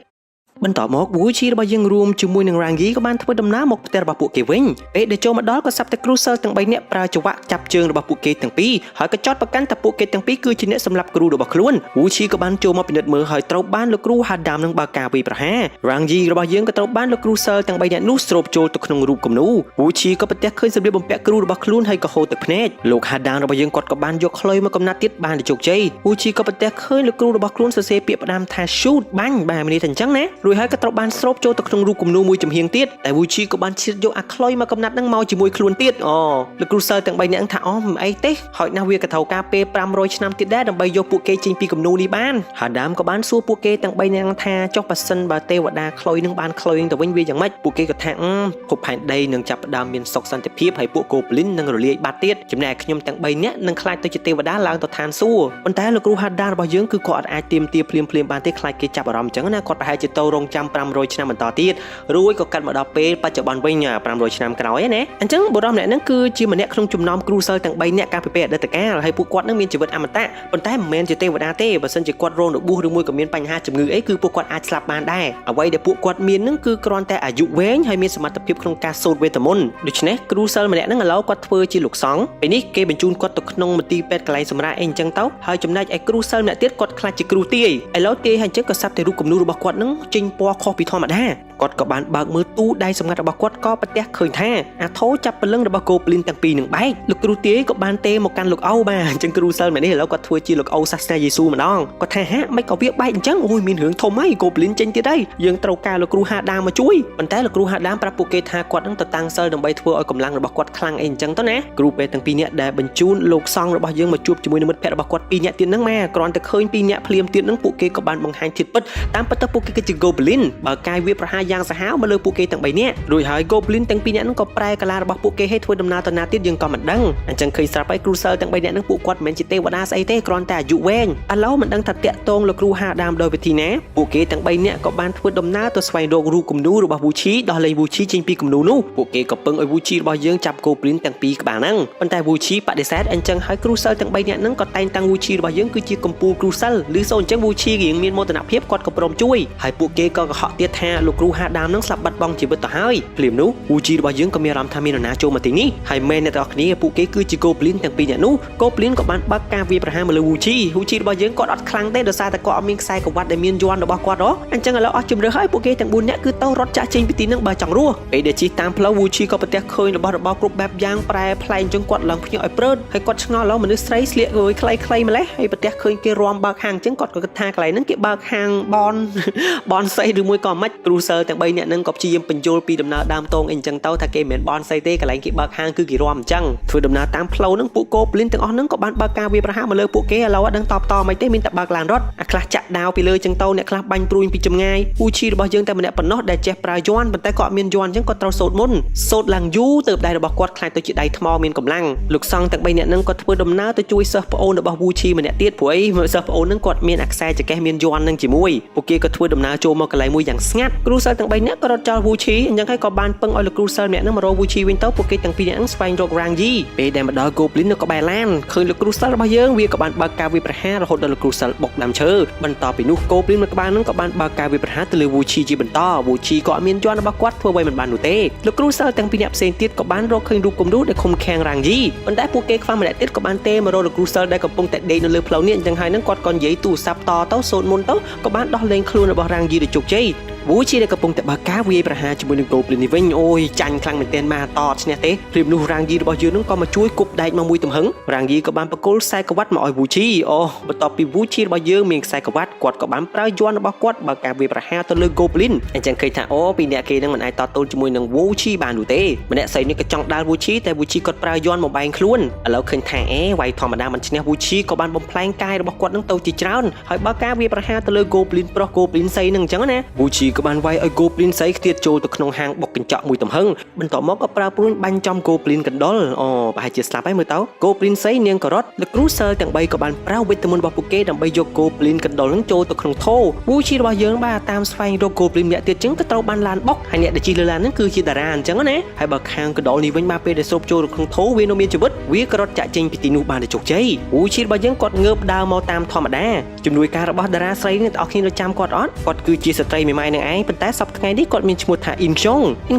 បន្តមកវូឈីរបស់យើងរួមជាមួយនឹងរាំងយីក៏បានធ្វើដំណើរមកផ្ទះរបស់ពួកគេវិញពេលដែលចូលមកដល់ក៏សាប់តែគ្រូសិលទាំង3នាក់ប្រើចង្វាក់ចាប់ជើងរបស់ពួកគេទាំងពីរហើយក៏ចោទប្រកាន់ថាពួកគេទាំងពីរគឺជាអ្នកសម្លាប់គ្រូរបស់ខ្លួនវូឈីក៏បានចូលមកពិនិត្យមើលហើយត្រូវបានលោកគ្រូហាដាមនឹងបើកការវាយប្រហាររាំងយីរបស់យើងក៏ត្រូវបានលោកគ្រូសិលទាំង3នាក់នោះស្រូបចូលទៅក្នុងរូបគំនូវូឈីក៏ប្រទះឃើញសម្លៀកបំពាក់គ្រូរបស់ខ្លួនហើយក៏ហូរទឹកភ្នែកលោកហាដាមរបស់យើងគាត់ក៏បានយកខ្លុយមកកំណាត់ទៀតបានជោគជ័យវូឈីក៏ប្រទះឃើញលោកគ្រូរបស់ខ្លួនសរសេរពាក្យផ្ដាំថា shoot បាញ់បាទមានន័យថាអញ្ចឹងណារួចហើយក៏ត្រូវបានស្រូបចូលទៅក្នុងរូបគំនូមួយចំហៀងទៀតតែវូឈីក៏បានឈៀតយកអាខ្លុយមកកំណាត់នឹងមកជាមួយខ្លួនទៀតលោកគ្រូសិលទាំង3នាក់ថាមិនអីទេហើយណាស់វាក៏ត្រូវការពេល500ឆ្នាំទៀតដែរដើម្បីយកពួកគេចេញពីគំនូនេះបានហាដាមក៏បានសួរពួកគេទាំង3នាក់ថាចុះប៉ះសិនបើទេវតាខ្លុយនឹងបានខ្លុយនឹងទៅវិញវាយ៉ាងម៉េចពួកគេក៏ថាភពផែនដីនឹងចាប់ផ្ដើមមានសុខសន្តិភាពហើយពួក Goblin នឹងរលាយបាត់ទៀតចំណែកខ្ញុំទាំង3នាក់នឹងខ្លាចទៅជាទេវតាឡើងទៅឋានសួគ៌ប៉ុន្តែលោកគ្រូហាដាមរបស់យើងគឺគាត់អាចទាមទារភ្លាមៗបានទេខ្លាចគេចាប់អារម្មណ៍អញ្ចឹងណាគាត់ប្រហែលជាទៅរងចាំ500ឆ្នាំបន្តទៀតរួចក៏កាត់មកដល់ពេលបច្ចុប្បន្នវិញ500ឆ្នាំក្រោយណាអញ្ចឹងបុរសម្នាក់ហ្នឹងគឺជាម្នាក់ក្នុងចំណោមគ្រូសិលទាំង3នាក់កាលពីពេលអតីតកាលហើយពួកគាត់នឹងមានជីវិតអមតៈប៉ុន្តែមិនមែនជាទេវតាទេបើសិនជាគាត់រងរបួសឬមួយក៏មានបញ្ហាជំងឺអីគឺពួកគាត់អាចស្លាប់បានដែរអ្វីដែលពួកគាត់មាននឹងគឺគ្រាន់តែអាយុវែងហើយមានសមត្ថភាពក្នុងការសូត្រវេទមន្តដូច្នេះគ្រូសិលម្នាក់ហ្នឹងឥឡូវគាត់ធ្វើជាលោកសង្ឃពេលនេះគេបញ្ជូនគាត់ទៅក្នុងមន្ទីរពេទ្យកន្លែងសម្រាកអីអញ្ចឹងទៅហើយចំណែកឯគ្រូសិលម្នាក់ទៀតគាត់ខ្លាចជាគ្រូទាយឥឡូវទាយហើយអញ្ចឹងក៏សាប់តែរូបគំនូរបស់គាត់ហ្នឹងចេញពណ៌ខុសពីធម្មតាគាត់ក៏បានបើកមើលទូដៃសម្ងាត់របស់គាត់ក៏ប្រទះឃើញថាអាថោចាប់ព្រលឹងរបស់ Goblin ទាំងពីរនឹងបែកលោកគ្រូទាយក៏បានទេមកកាន់លោកអូបាទអញ្ចឹងគ្រូសិលម្នាក់នេះឥឡូវគាត់ធ្វើជាលោកអូសាសនាយេស៊ូម្ដងគាត់ថាហាក់មិនក៏វាបែកអញ្ចឹងអូយមានរឿងធំហើយ Goblin ចេញទៀតហើយយើងត្រូវការលោកគ្រូហាដាមមកជួយប៉ុន្តែលោកគ្រូហាដាមប្រាប់ពួកគេថាគាត់នឹងទៅតាំងសិលដើម្បីធ្វើឲ្យកម្លាំងរបស់គាត់ខ្លាំងអីអញ្ចឹងទៅណាគ្រូពេទ្យទាំងពីរនាក់ដែលបញ្ជូនលោកសង្ឃរបស់យើងមកជួបជាមួយនឹងមិត្តភក្តិរបស់គាត់2នាក់ទៀតហ្នឹងម៉ែគ្រាន់តែឃើញ2នាក់ភ្លាមទៀតហ្នឹងពួកគេក៏បានបង្ហាញធាតុពិតតាមពិតទៅពួកគេគឺជា Goblin បើកាយវាប្រហារ យ៉ាងសាហាវមកលើពួកគេទាំង3នាក់រួចហើយ Goblin ទាំង2នាក់ហ្នឹងក៏ប្រែកាឡារបស់ពួកគេឲ្យធ្វើដំណើរទៅណាទៀតយើងក៏មិនដឹងអញ្ចឹងឃើញស្រាប់ហើយ Crusader ទាំង3នាក់ហ្នឹងពួកគាត់មិនមែនជាទេវតាស្អីទេគ្រាន់តែអាយុវែងឥឡូវមិនដឹងថាតាក់ទងលោកគ្រូហាដាមដោយវិធីណាពួកគេទាំង3នាក់ក៏បានធ្វើដំណើរទៅស្វែងរករូបគំនូររបស់ Wuchi ដោះលែង Wuchi ចេញពីគំនូរនោះពួកគេក៏ពឹងឲ្យ Wuchi របស់យើងចាប់ Goblin ទាំង2ក្បាលហ្នឹងប៉ុន្តែ Wuchi បដិសេធអញ្ចឹងហើយ Crusader ទាំង3នាក់ហ្នឹងក៏តែងតាំង Wuchi របស់យើងគឺជាកម្ពុជា Crusader ឬសូអញ្ចឹង Wuchi រៀងមានមោទនភាពគាត់ក៏ព្រមជួយហើយពួកគេក៏កុហកទៀតថាលោកគ្រូហាដាមហ្នឹងស្លាប់បាត់បង់ជីវិតទៅហើយភ្លាមនោះ Wuchi របស់យើងក៏មានអារម្មណ៍ថាមាននរណាចូលមកទីនេះហើយមែនអ្នកទាំងអស់គ្នាពួកគេគឺជា Goblin ទាំង2នាក់នោះ Goblin ក៏បានបើកការវាយប្រហារមកលើ Wuchi របស់យើងគាត់អត់ខ្លាំងទេដោយសារតែគាត់អត់មានខ្សែក្រវ៉ាត់ដែលមានយ័ន្តរបស់គាត់ហ៎អញ្ចឹងឥឡូវអស់ជំរឿហើយពួកគេទាំង4នាក់គឺទៅរត់ចាក់ចេញពីទីហ្នឹងបើចង់រស់ពេលដែលជិះតាមផ្លូវ Wuchi ក៏ប្រទះឃើញរបស់គ្រប់បែបយ៉ាងប្រែប្លែកអញ្ចឹងគាត់ឡើងភ្ញាក់ឲ្យព្រឺតហើយគាត់ឆ្ងល់ឡូវមនុស្សស្រីស្លៀករួយខ្លីៗម្លេះហើយប្រទះឃើញគេរាំបើកហាងអញ្ចឹងគាត់ក៏គិតថាកន្លែងហ្នឹងគេបើកហាងបនស្អីឬមួយក៏មិន Crusader ទាំង3នាក់ហ្នឹងក៏ព្យាយាមបញ្យល់ពីដំណើរដើមតងអីអញ្ចឹងទៅថាគេមិនមែនបនស្អីទេកន្លែងគេបើកហាងគឺគេរាំអញ្ចឹងធ្វើដំណើរតាមផ្លូវហ្នឹងពួក Goblin ទាំងអស់ហ្នឹងក៏បានបើកការវាយប្រហារមកលើពួកគេឥឡូវអត់ដឹងតបតមិនទេមានតែបើកឡានរត់អាខ្លះចាក់ដាវពីលើអញ្ចឹងទៅអ្នកខ្លះបាញ់ព្រួយពីចម្ងាយ Wuchi របស់យើងតែម្នាក់ប៉ុណ្ណោះដែលចេះប្រើយ័ន្តប៉ុន្តែគាត់អត់មានយ័ន្តអញ្ចឹងគាត់ត្រូវសូត្រមន្តសូត្រឡើងយូរទើបដៃរបស់គាត់ខ្លាចទៅជាដៃថ្មមានកម្លាំងលោកសង្ឃទាំង3នាក់ហ្នឹងក៏ធ្វើដំណើរទៅជួយសិស្សប្អូនរបស់ Wuchi ម្នាក់ទៀតព្រោះអីសិស្សប្អូនហ្នឹងគាត់មានអាខ្សែចកេះមានយ័ន្តហ្នឹងជាមួយពួកគេក៏ធ្វើដំណើរចូលមកកន្លែងមួយយ៉ាងស្ងាត់ Crusader ទាំង3នាក់ក៏រត់ចោល Wuchi អញ្ចឹងហើយក៏បានពឹងឲ្យលោក Crusader ម្នាក់ហ្នឹងមករក Wuchi វិញទៅពួកគេទាំងពីរនាក់ហ្នឹងស្វែងរក Rangi ពេលដែលមកដល់ Goblin នៅក្បែរឡានឃើញលោក Crusader របស់យើងវាក៏បានបើកការវាយប្រហាររហូតដល់លោក Crusader បុកដើមឈើបន្ទាប់ពីនោះ Goblin មួយក្បាលហ្នឹងក៏បានបើកការវាយប្រហារទៅលើ Wuchi ជាបន្ត Wuchi ក៏អត់មានយ័ន្តរបស់គាត់ធ្វើអ្វីមិនបាននោះទេលោក Crusader ទាំងពីរនាក់ផ្សេងទៀតក៏បានរកឃើញរូបគំនូរដែលឃុំឃាំង Rangi ប៉ុន្តែពួកគេខ្វះម្នាក់ទៀតក៏បានទេមករកលោក Crusader ដែលកំពុងតែដេកនៅលើផ្លូវនេះអញ្ចឹងហើយហ្នឹងគាត់ក៏និយាយទូរស័ព្ទទៅសូត្រមន្តទៅក៏បានដោះលែងខ្លួនរបស់ Rangi ដោយជោគជ័យWuchi ដែលកំពុងតែបើកការវាយប្រហារជាមួយនឹង Goblin នេះវិញអូយចាញ់ខ្លាំងមែនទែនមកតឈ្នះទេព្រាបនោះ Rangi របស់យើងនឹងក៏មកជួយគប់ដែកមកមួយទំហឹង Rangi ក៏បានបកគលខ្សែក្រវ៉ាត់មកឲ្យ Wuchi អូបន្ទាប់ពី Wuchi របស់យើងមានខ្សែក្រវ៉ាត់គាត់ក៏បានប្រើយ័ន្តរបស់គាត់បើកការវាយប្រហារទៅលើ Goblin អញ្ចឹងឃើញថាអូពីអ្នកគេនឹងមិនអាចតទល់ជាមួយនឹង Wuchi បាននោះទេម្នាក់ស្រីនេះក៏ចង់ដាល់ Wuchi តែ Wuchi គាត់ប្រើយ័ន្តមកបែងខ្លួនឥឡូវឃើញថាវាយធម្មតាមិនឈ្នះ Wuchi ក៏បានបំផ្លែងកាយរបស់គាត់នឹងទៅជាច្រើនហើយបើកការវាយប្រហារទៅលើ Goblin ប្រុស Goblin ស្រីនឹងអញ្ចឹងណា Wuchi ក៏បានវាយឲ្យ Goblin ស្អីខ្ទាតចូលទៅក្នុងហាងបុកកញ្ចក់មួយទំហឹងបន្ទាប់មកក៏ប្រើព្រួញបាញ់ចំ Goblin កណ្ដុលអូប្រហែលជាស្លាប់ហើយមើលទៅ Goblin ស្អីនាងក៏រត់លោក Crusader ទាំង3ក៏បានប្រើវិធានរបស់ពួកគេដើម្បីយក Goblin កណ្ដុលនឹងចូលទៅក្នុងថូ Wuchi របស់យើងបាទតាមស្វែងរក Goblin ម្នាក់ទៀតចឹងក៏ត្រូវបានឡានបុកហើយអ្នកដែលជិះលើឡានហ្នឹងគឺជាតារាអញ្ចឹងណាហើយបើខាងកណ្ដុលនេះវិញបាទពេលដែលស្រូបចូលទៅក្នុងថូវានៅមានជីវិតវាក៏រត់ចាក់ចេញពីទីនោះបានដោយជោគជ័យ Wuchi របស់យើងគាត់ងើបដើរមកតាមធម្មតាជំនួយការរបស់តារាស្រីនេះអ្នកនរគ្នាចាំគាត់អត់គាត់គឺជាស្ត្រីមេម៉ាយនឹងឯងប៉ុន្តែសប្តាហ៍ថ្ងៃនេះគាត់មានឈ្មោះថា In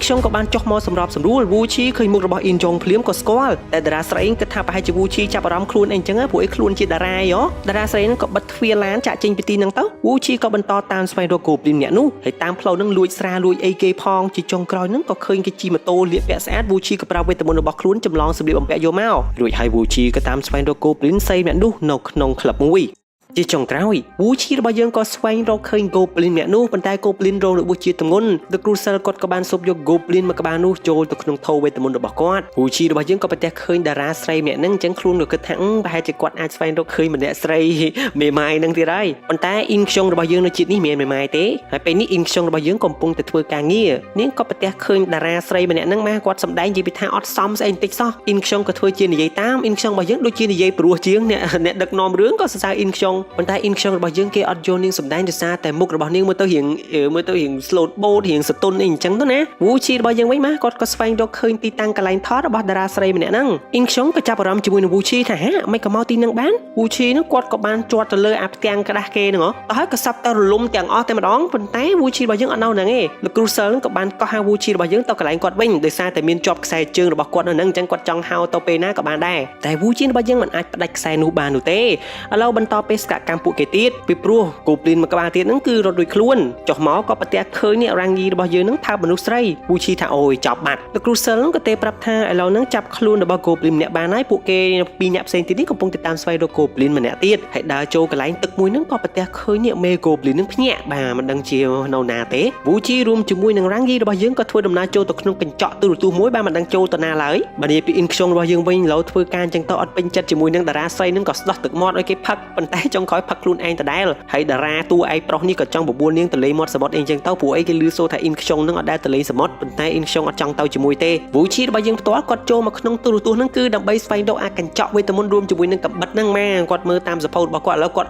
Chong ក៏បានចុះមកសម្របសម្រួល Wuchi ឃើញមុខរបស់ In Chong ភ្លាមក៏ស្គាល់តែតារាស្រីគិតថាប្រហែលជា Wuchi ចាប់អារម្មណ៍ខ្លួនអីចឹងព្រោះឯខ្លួនជាតារាយោតារាស្រីហ្នឹងក៏បិទទ្វារឡានចាក់ចេញពីទីហ្នឹងទៅ Wuchi ក៏បន្តតាមស្វែងរក Goblin អ្នកនោះហើយតាមផ្លូវហ្នឹងលួចស្រាលួចអីគេផងជាចុងក្រោយហ្នឹងក៏ឃើញគេជិះម៉ូតូលាបពាក់ស្អាត Wuchi ក៏ប្រើវេទមន្តរបស់ខ្លួនចម្លងសម្លៀកបំពាក់យកមករួចហើយ Wuchi ក៏តាមស្វែងរក Goblin ស្រីម្នាក់នោះនៅក្នុងក្លឹបមួយជាចុងក្រោយ Wuchi របស់យើងក៏ស្វែងរកឃើញ Goblin ម្នាក់នោះប៉ុន្តែ Goblin រងរបួសជាធ្ងន់ The Crusader គាត់ក៏បានស៊ប់យក Goblin មួយក្បាលនោះចូលទៅក្នុងថូវេទមន្តរបស់គាត់ Wuchi របស់យើងក៏ប្រទះឃើញតារាស្រីម្នាក់ហ្នឹងអញ្ចឹងខ្លួនក៏គិតថាប្រហែលជាគាត់អាចស្វែងរកឃើញម្នាក់ស្រីមេម៉ាយហ្នឹងទៀតហើយប៉ុន្តែ In Chong របស់យើងនៅជាតិនេះមិនមែនមេម៉ាយទេហើយពេលនេះ In Chong របស់យើងកំពុងតែធ្វើការងារនាងក៏ប្រទះឃើញតារាស្រីម្នាក់ហ្នឹងមកគាត់សម្ដែងនិយាយពីថាអត់សមស្អីបន្តិចសោះ In Chong ក៏ធ្វើជានិយាយតាម In Chong របស់យើងដូចជានិយាយព្រោះជាងអ្នកដឹកនាំរឿងក៏សរសើរ In Chong ប៉ុន្តែ In Chong របស់យើងគេអត់យល់នាងសម្ដែងដោយសារតែមុខរបស់នាងមើលទៅរៀង slot boat រៀងសតុនអីអញ្ចឹងទៅណា Wuchi របស់យើងវិញមកគាត់ក៏ស្វែងរកឃើញទីតាំងកន្លែងថតរបស់តារាស្រីម្នាក់ហ្នឹង In Chong ក៏ចាប់អារម្មណ៍ជាមួយនឹង Wuchi ថាមិនក៏មកទីហ្នឹងបាន Wuchi ហ្នឹងគាត់ក៏បានជាប់ទៅលើអាផ្ទាំងក្តាស់គេហ្នឹងទៅហើយក៏សាប់ទៅរលំទាំងអស់តែម្ដងប៉ុន្តែ Wuchi របស់យើងអត់នៅហ្នឹងទេលោក Crusader ហ្នឹងក៏បានកោះហៅ Wuchi របស់យើងទៅកន្លែងគាត់វិញដោយសារតែមានជាប់ខ្សែជើងរបស់គាត់នៅហ្នឹងអញ្ចឹងគាត់ចង់ហៅទៅពេលណាក៏បានដែរតែ Wuchi របស់យើងមិនអាចផ្ដាច់ខ្សែនោះបាននោះទេឥឡូវបន្តបេសកកម្មពួកគេទៀតពីព្រោះ Goblin មួយក្បាលទៀតហ្នឹងគឺរត់ដូចខ្លួនចុះមកក៏ប្រទះឃើញអ្នក Rangi របស់យើងហ្នឹងថាមនុស្សស្រី Wuchi ថាអូយចាប់បាត់ The Crusader ហ្នឹងក៏ទេប្រាប់ថាឥឡូវហ្នឹងចាប់ខ្លួនរបស់ Goblin ម្នាក់បានហើយពួកគេពីរអ្នកផ្សេងទៀតនេះកំពុងតែតាមស្វែងរក Goblin ម្នាក់ទៀតហើយដើរចូលកន្លែងទឹកមួយហ្នឹងក៏ប្រទះឃើញអ្នកមេ Goblin ហ្នឹងភ្ញាក់បាទមិនដឹងជានៅណាទេ Wuchi រួមជាមួយនឹង Rangi របស់យើងក៏ធ្វើដំណើរចូលទៅក្នុងកញ្ចក់ទូរទស្សន៍មួយបាទមិនដឹងចូលទៅណាឡើយបាទនេះពី In Chong របស់យើងវិញឡូវធ្វើការអញ្ចឹងទៅអត់ពេញចិត្តជាមួយនឹងតារាស្រីហ្នឹងក៏ស្ដោះទឹកមាត់ឲ្យគេផឹកប៉ុន្តែច ចុងក្រោយផឹកខ្លួនឯងដដែលហើយតារាតួឯងប្រុសនេះក៏ចង់បបួលនាងទៅលេងមាត់សមុទ្រអីចឹងទៅព្រោះអីគេលឺសូរថាអ៊ីនខ្យងនឹងអត់ដែលទៅលេងសមុទ្រប៉ុន្តែអ៊ីនខ្យងអត់ចង់ទៅជាមួយទេវូឈីរបស់យើងផ្ទាល់គាត់ចូលមកក្នុងទូរទស្សន៍នឹងគឺដើម្បីស្វែងរកអាកញ្ចក់វេទមន្តរួមជាមួយនឹងកបិតហ្នឹងម៉ាគាត់មើលតាមសភៅរបស់គាត់ឥឡូវគាត់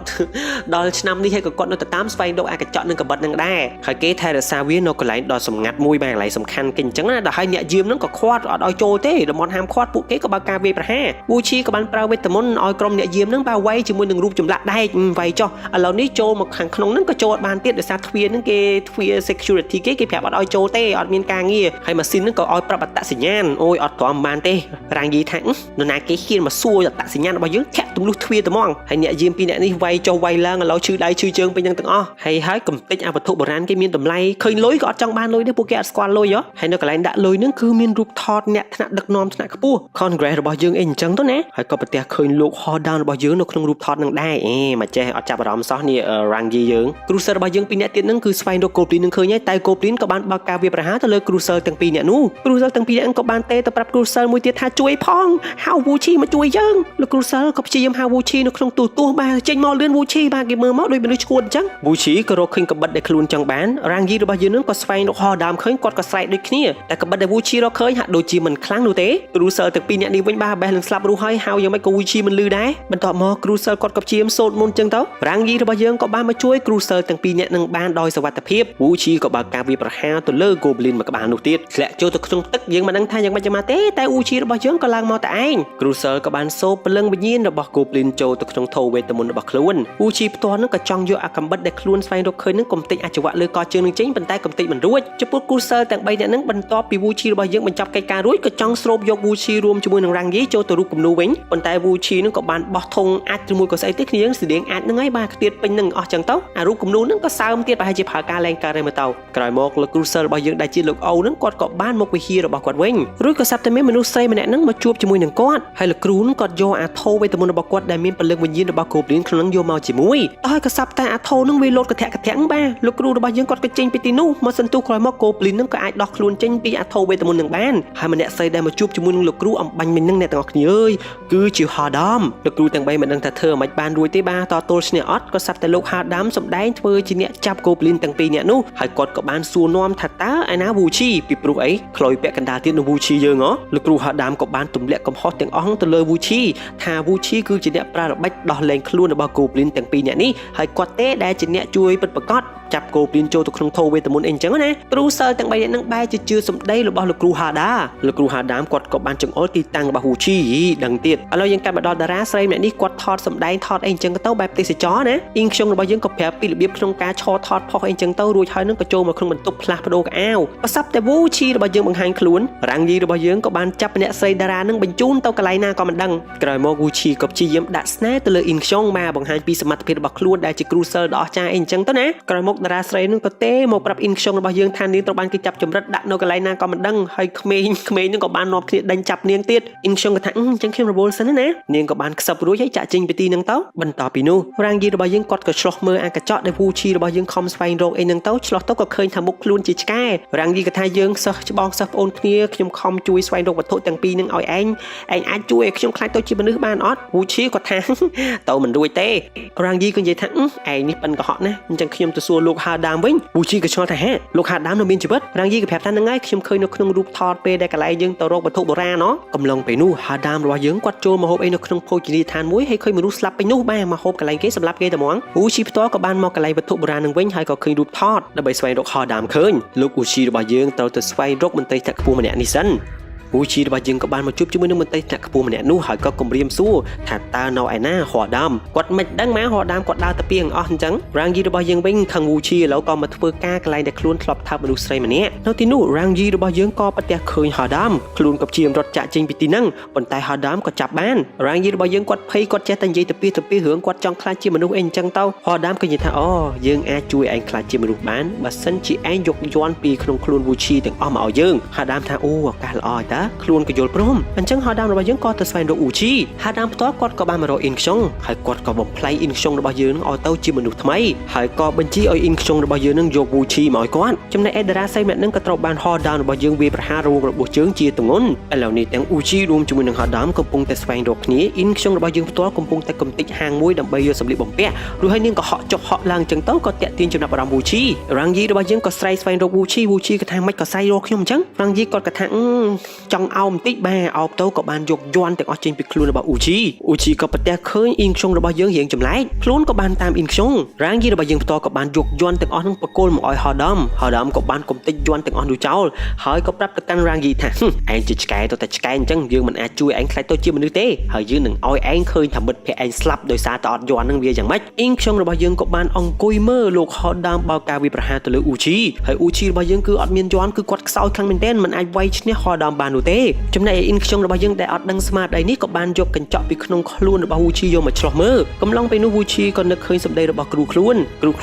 ដល់ឆ្នាំនេះហើយក៏គាត់នៅតែតាមស្វែងរកអាកញ្ចក់នឹងកបិតហ្នឹងដែរហើយគេថែរក្សាវានៅកន្លែងដ៏សម្ងាត់មួយបាទកន្លែងសំខាន់គេអញ្ចឹងណាដល់ហើយអ្នកយាមហ្នឹងក៏ខ្វាត់អត់ឲ្យចូលទេតំបន់ហាមឃាត់ពួកគេក៏បើកការវាយប្រហារវូឈីក៏បានប្រើវេទមន្តឲ្យក្រុមអ្នកយាមហ្នឹងបាទវាយជាមួយនឹងរូបចម្លាក់ដែកវាយចុះឥឡូវនេះចូលមកខាងក្នុងហ្នឹងក៏ចូលអត់បានទៀតដោយសារទ្វារហ្នឹងគេទ្វារ security គេប្រាប់អត់ឲ្យចូលទេអត់មានការងារហើយម៉ាស៊ីនហ្នឹងក៏ឲ្យប្រាប់អត្តសញ្ញាណអូយអត់ទ្រាំបានទេរាងយីថានរណាគេហ៊ានមកសួរអត្តសញ្ញាណរបស់យើងធាក់ទម្លុះទ្វារត្មងហើយអ្នកយាមពីរអ្នកនេះវាយចុះវាយឡើងឥឡូវឈឺដៃឈឺជើងពេញហ្នឹងទាំងអស់ហើយកំទេចអាវត្ថុបុរាណគេមានតម្លៃឃើញលុយក៏អត់ចង់បានលុយទេពួកគេអត់ស្គាល់លុយហើយនៅកន្លែងដាក់លុយហ្នឹងគឺមានរូបថតអ្នកថ្នាក់ដឹកនាំថ្នាក់ខ្ពស់ Congress របស់យើងអីអញ្ចឹងទៅណាហើយក៏ប្រទះឃើញលោក Hordam របស់យើងនៅក្នុងរូបថតហ្នឹងដែរមកចេះអត់ចាប់អារម្មណ៍សោះនេះ Rangi យើង Cruiser របស់យើងពីរអ្នកទៀតហ្នឹងគឺស្វែងរក Goblin នឹងឃើញហើយតែ Goblin ក៏បានបើកការវាយប្រហារទៅលើ Cruiser ទាំងពីរអ្នកនោះ Cruiser ទាំងពីរអ្នកក៏បានទេទៅប្រាប់ Cruiser មួយទៀតថាជួយផងហៅ Wuchi មកជួយយើងលោក Cruiser ក៏ព្យាយាមហៅ Wuchi នៅក្នុងទូទស្សន៍បាទចេញមកលឿន Wuchi បាទគេមើលមកដូចមនុស្សឈួតអញ្ចឹង Wuchi ក៏រកឃើញកបិតដែលខ្លួនចង់បាន Rangi របស់យើងហ្នឹងក៏ស្វែងរក Hordam ឃើញគាត់ក៏ស្រែកដូចគ្នាតែកបិតដែល Wuchi រកឃើញហាក់ដូចជាមិនខ្លាំងនោះទេ Cruiser ទាំងពីរអ្នកនេះវិញបាទបេះនឹងស្លាប់រស់ហើយហៅយ៉ាងម៉េចក៏ Wuchi មិនលឺដែរបន្ទាប់មក Cruiser គាត់ក៏ព្យាយាមសូត្រមន្តអញ្ចឹងទៅ Rangi របស់យើងក៏បានមកជួយ Cruiser ទាំងពីរអ្នកនឹងបានដោយសុវត្ថិភាព Wuchi ក៏បើកការវាយប្រហារទៅលើ Goblin មួយក្បាលនោះទៀតធ្លាក់ចូលទៅក្នុងទឹកយើងមិនដឹងថាយ៉ាងម៉េចទេតែ Wuchi របស់យើងក៏ឡើងមកតែឯង Cruiser ក៏បានសូបព្រលឹងវិញ្ញាណរបស់ Goblin ចូលទៅក្នុងថូវេទមន្តរបស់ខ្លួន Wuchi ផ្ទាល់នឹងក៏ចង់យកអាកំបិតដែលខ្លួនស្វែងរកឃើញនឹងកំទេចអាចវៈលើកជើងនឹងចេញប៉ុន្តែកំទេចមិនរួចចំពោះ Cruiser ទាំង3អ្នកនឹងបន្ទាប់ពី Wuchi របស់យើងបញ្ចប់កិច្ចការរួចក៏ចង់ស្រូបយក Wuchi រួមជាមួយនឹង Rangi ចូលទៅរូបគំនូរវិញប៉ុន្តែ Wuchi នឹងក៏បានបោះធុងអាចជាមួយក៏ស្អីទេគ្នាយើងស្តៀងអាចនឹងហើយបាទខ្ទៀតពេញនឹងអស់ចឹងទៅអារូបគំនូរនឹងក៏សើមទៀតប្រហែលជាប្រើការលែងកើតឯមើលទៅក្រោយមកលោក Cruiser របស់យើងដែលជាលោកអូនឹងគាត់ក៏បានមកវិហាររបស់គាត់វិញរួចក៏សាប់តែមានមនុស្សស្រីម្នាក់នឹងមកជួបជាមួយនឹងគាត់ហើយលោកគ្រូនឹងគាត់យកអាថោវេទមន្តរបស់គាត់ដែលមានពលឹងវិញ្ញាណរបស់ Goblin ក្នុងនឹងយកមកជាមួយហើយក៏សាប់តែអាថោនឹងវាលោតកធាក់កធាក់បាទលោកគ្រូរបស់យើងគាត់ក៏ចេញពីទីនោះមកសន្ទុះក្រោយមក Goblin នឹងក៏អាចដោះខ្លួនចេញពីអាថោវេទមន្តនឹងបានហើយម្នាក់ស្រីដែលមកជួបជាមួយនឹងលោកគ្រូអំបញ្ញមិញនឹងអ្នកទាំងអស់គ្នាអើយគឺជា Hordam លោកគ្រូទាំង3មិនដឹងថាធ្វើមិនបានរួចទេបាទតទល់ឈ្នះអត់ក៏សាប់តែលោក Hordam សម្ដែងធ្វើជាអ្នកចាប់ Goblin ទាំងពីរអ្នកនោះហើយគាត់ក៏បានសួរនាំថាតើឯណា Wuchi ពីព្រោះអីខ្លុយពាក់កណ្ដាលទៀតនឹង Wuchi យើងហ៎លោកគ្រូ Hordam ក៏បានទម្លាក់កំហុសទាំងអស់ទៅលើ Wuchi ថា Wuchi គឺជាអ្នកប្រើល្បិចដោះលែងខ្លួនរបស់ Goblin ទាំងពីរអ្នកនេះហើយគាត់ទេដែលជាអ្នកជួយពិតប្រាកដចាប់ Goblin ចូលទៅក្នុងថូវេទមន្តអីចឹងណា Cruiser ទាំង3នាក់នឹងបែរជាជឿសម្ដីរបស់លោកគ្រូ Hordam លោកគ្រូ Hordam គាត់ក៏បានចង្អុលទីតាំងរបស់ Wuchi ដឹងទៀតឥឡូវយើងកាត់មកដល់តារាស្រីម្នាក់នេះគាត់ថតសម្ដែងថតអីចឹងទៅបែបទេសចរណាអ៊ីងខ្យងរបស់យើងក៏ប្រាប់ពីរបៀបក្នុងការឈរថតផុសអីចឹងទៅរួចហើយនឹងក៏ចូលមកក្នុងបន្ទប់ផ្លាស់ប្ដូរកៅអៅប្រសាប់តែ Wuchi របស់យើងបង្ហាញខ្លួន Rangi របស់យើងក៏បានចាប់អ្នកស្រីតារានឹងបញ្ជូនទៅកន្លែងណាក៏មិនដឹងក្រោយមក Wuchi ក៏ព្យាយាមដាក់ស្នេហ៍ទៅលើអ៊ីងខ្យងមកបង្ហាញពីសមត្ថភាពរបស់ខ្លួនដែលជា Cruiser ដ៏អស្ចារ្យអីចឹងទៅណាក្រោយមកតារាស្រីនឹងក៏ទេមកប្រាប់អ៊ីងខ្យងរបស់យើងថានាងត្រូវបានគេចាប់ចម្រិតដាក់នៅកន្លែងណាក៏មិនដឹងហើយក្មេងនឹងក៏បាននាំគ្នាដេញចាប់នាងទៀតអ៊ីងខ្យងក៏ថាចឹងខ្ញុំរវល់សិនណានាងក៏បានខ្សឹបរួចហើយចាក់ចេញពីទីហ្នឹងទៅបន្ទាប់ពីនោះ Rangi របស់យើងគាត់ក៏ឆ្លោះមើលអាកញ្ចក់ដែល Wuchi របស់យើងខំស្វែងរកអីហ្នឹងទៅឆ្លោះទៅក៏ឃើញថាមុខខ្លួនជាឆ្កែ Rangi ក៏ថាយើងសិស្សច្បងសិស្សប្អូនគ្នាខ្ញុំខំជួយស្វែងរកវត្ថុទាំងពីរហ្នឹងឲ្យឯងអាចជួយឲ្យខ្ញុំខ្លាចទៅជាមនុស្សបានអត់ Wuchi ក៏ថាទៅមិនរួចទេ Rangi ក៏និយាយថាឯងនេះប៉ិនកុហកណាអញ្ចឹងខ្ញុំទៅសួរលោក Hordam វិញ Wuchi ក៏ឆ្ងល់ថាហេលោក Hordam នៅមានជីវិត Rangi ក៏ប្រាប់ថាហ្នឹងហើយខ្ញុំឃើញនៅក្នុងរូបថតពេលដែលកន្លែងយើងទៅរកវត្ថុបុរាណណកំឡុងពេលនោះ Hordam របស់យើងគាត់ចូលមកហូបអីនៅក្នុងភោជនីយដ្ឋានមួយហើយឃើញមនុស្សស្លាប់ពេញនោះបាទមកហូបកន្លែងគេសម្រាប់គេតែហ្មង Wuchi ផ្ទាល់ក៏បានមកកន្លែងវត្ថុបុរាណនឹងវិញហើយក៏ឃើញរូបថតដើម្បីស្វែងរក Hordam ឃើញលោក Wuchi របស់យើងត្រូវទៅស្វែងរកមន្ត្រីថ្នាក់ខ្ពស់ម្នាក់នេះសិន Wuchi របស់យើងក៏បានមកជួបជាមួយនឹងមន្ត្រីថ្នាក់ខ្ពស់ម្នាក់នោះហើយក៏គំរាមសួរថាតើនៅឯណា Hordam គាត់មិនដឹងមក Hordam គាត់ដើរទៅពីអស់អញ្ចឹង Rangi របស់យើងវិញខឹង Wuchi ឥឡូវក៏មកធ្វើការកន្លែងដែលខ្លួនធ្លាប់ថើបមនុស្សស្រីម្នាក់នៅទីនោះ Rangi របស់យើងក៏ប្រទះឃើញ Hordam ខ្លួនក៏ព្យាយាមរត់ចាក់ចេញពីទីហ្នឹងប៉ុន្តែ Hordam ក៏ចាប់បាន Rangi របស់យើងគាត់ភ័យគាត់ចេះតែនិយាយទៅពីរឿងគាត់ចង់ខ្លាចជាមនុស្សអីអញ្ចឹងទៅ Hordam ក៏និយាយថាអូយើងអាចជួយឯងខ្លាចជាមនុស្សបានបើសិនជាឯងយកយ័ន្តពីក្នុងខ្លួន Wuchi ទាំងអស់មកឲ្យយើង Hordam ថាអូឱកាសល្អតើ ខ្លួនក៏យល់ព្រមអញ្ចឹងហោដាមរបស់យើងក៏ទៅស្វែងរកអ៊ូជីហាដាមផ្ទាល់គាត់ក៏បានមករកអ៊ីនខ្ជុងហើយគាត់ក៏បំផ្លាញអ៊ីនខ្ជុងរបស់យើងឲ្យទៅជាមនុស្សថ្មីហើយក៏បញ្ជាឲ្យអ៊ីនខ្ជុងរបស់យើងនឹងយកវូឈីមកឲ្យគាត់ចំណែកអេដារ៉ាសៃម៉ាត់នឹងក៏ត្រូវបានហោដាមរបស់យើងវាប្រហាររោគរបួសជើងជាទម្ងន់ឥឡូវនេះទាំងអ៊ូជីរួមជាមួយនឹងហោដាមកំពុងតែស្វែងរកគ្នាអ៊ីនខ្ជុងរបស់យើងផ្ទាល់កំពុងតែកំទេចហាងមួយដើម្បីយកសម្លៀកបំពាក់រួចហើយនាងក៏ហក់ចុះហក់ឡើងចឹងទៅក៏តាក់ទាញចំណាប់អារម្មណ៍វូឈីរ៉ាងយីរបស់យើងក៏ស្រែកស្វែងរកវូឈីក៏ថាមិនក៏ស្រែករកខ្ញុំអញ្ចឹងរ៉ាងយីគាត់ក៏ថាចង់អោបបន្តិចបាទអោបទៅក៏បានយកយ័ន្តទាំងអស់ចេញពីខ្លួនរបស់អ៊ូជីក៏ប្រទះឃើញអ៊ីនខ្ជុងរបស់យើងរៀងចម្លែកខ្លួនក៏បានតាមអ៊ីនខ្ជុងរ៉ាងយីរបស់យើងផ្ទាល់ក៏បានយកយ័ន្តទាំងអស់នឹងបកគោលមកឲ្យហោដាមក៏បានកំទេចយ័ន្តទាំងអស់នោះចោលហើយក៏ប្រាប់ទៅកាន់រ៉ាងយីថាឯងជាឆ្កែទៅតែឆ្កែអញ្ចឹងយើងមិនអាចជួយឯងខ្លាចទៅជាមនុស្សទេហើយយើងនឹងឲ្យឯងឃើញថាមិត្តភក្តិឯងស្លាប់ដោយសារតែអត់យ័ន្តនឹងវាយ៉ាងម៉េចអ៊ីនខ្ជុងរបស់យើងក៏បានអង្គុយមើលលោកហោដាមបើកការវាប្រហារទៅលើអ៊ូជីហើយអ៊ូជីរបស់យើងគឺអត់មានយ័ន្តគឺគាត់ខ្សោយខ្លាំងមែនទែនមិនអាចវាយឈ្នះហោដាមបាននោះទេចំណែកអ៊ីនខ្ជុងរបស់យើងដែលអត់ដឹងស្មារតីនេះក៏បានយកកញ្ចក់ពីក្នុងខ្លួនរបស់វូឈីយកមកឆ្លោះមើលកំឡុងពេលនោះវូឈីក៏នឹកឃើញសម្ដីរបស់គ្រូខ្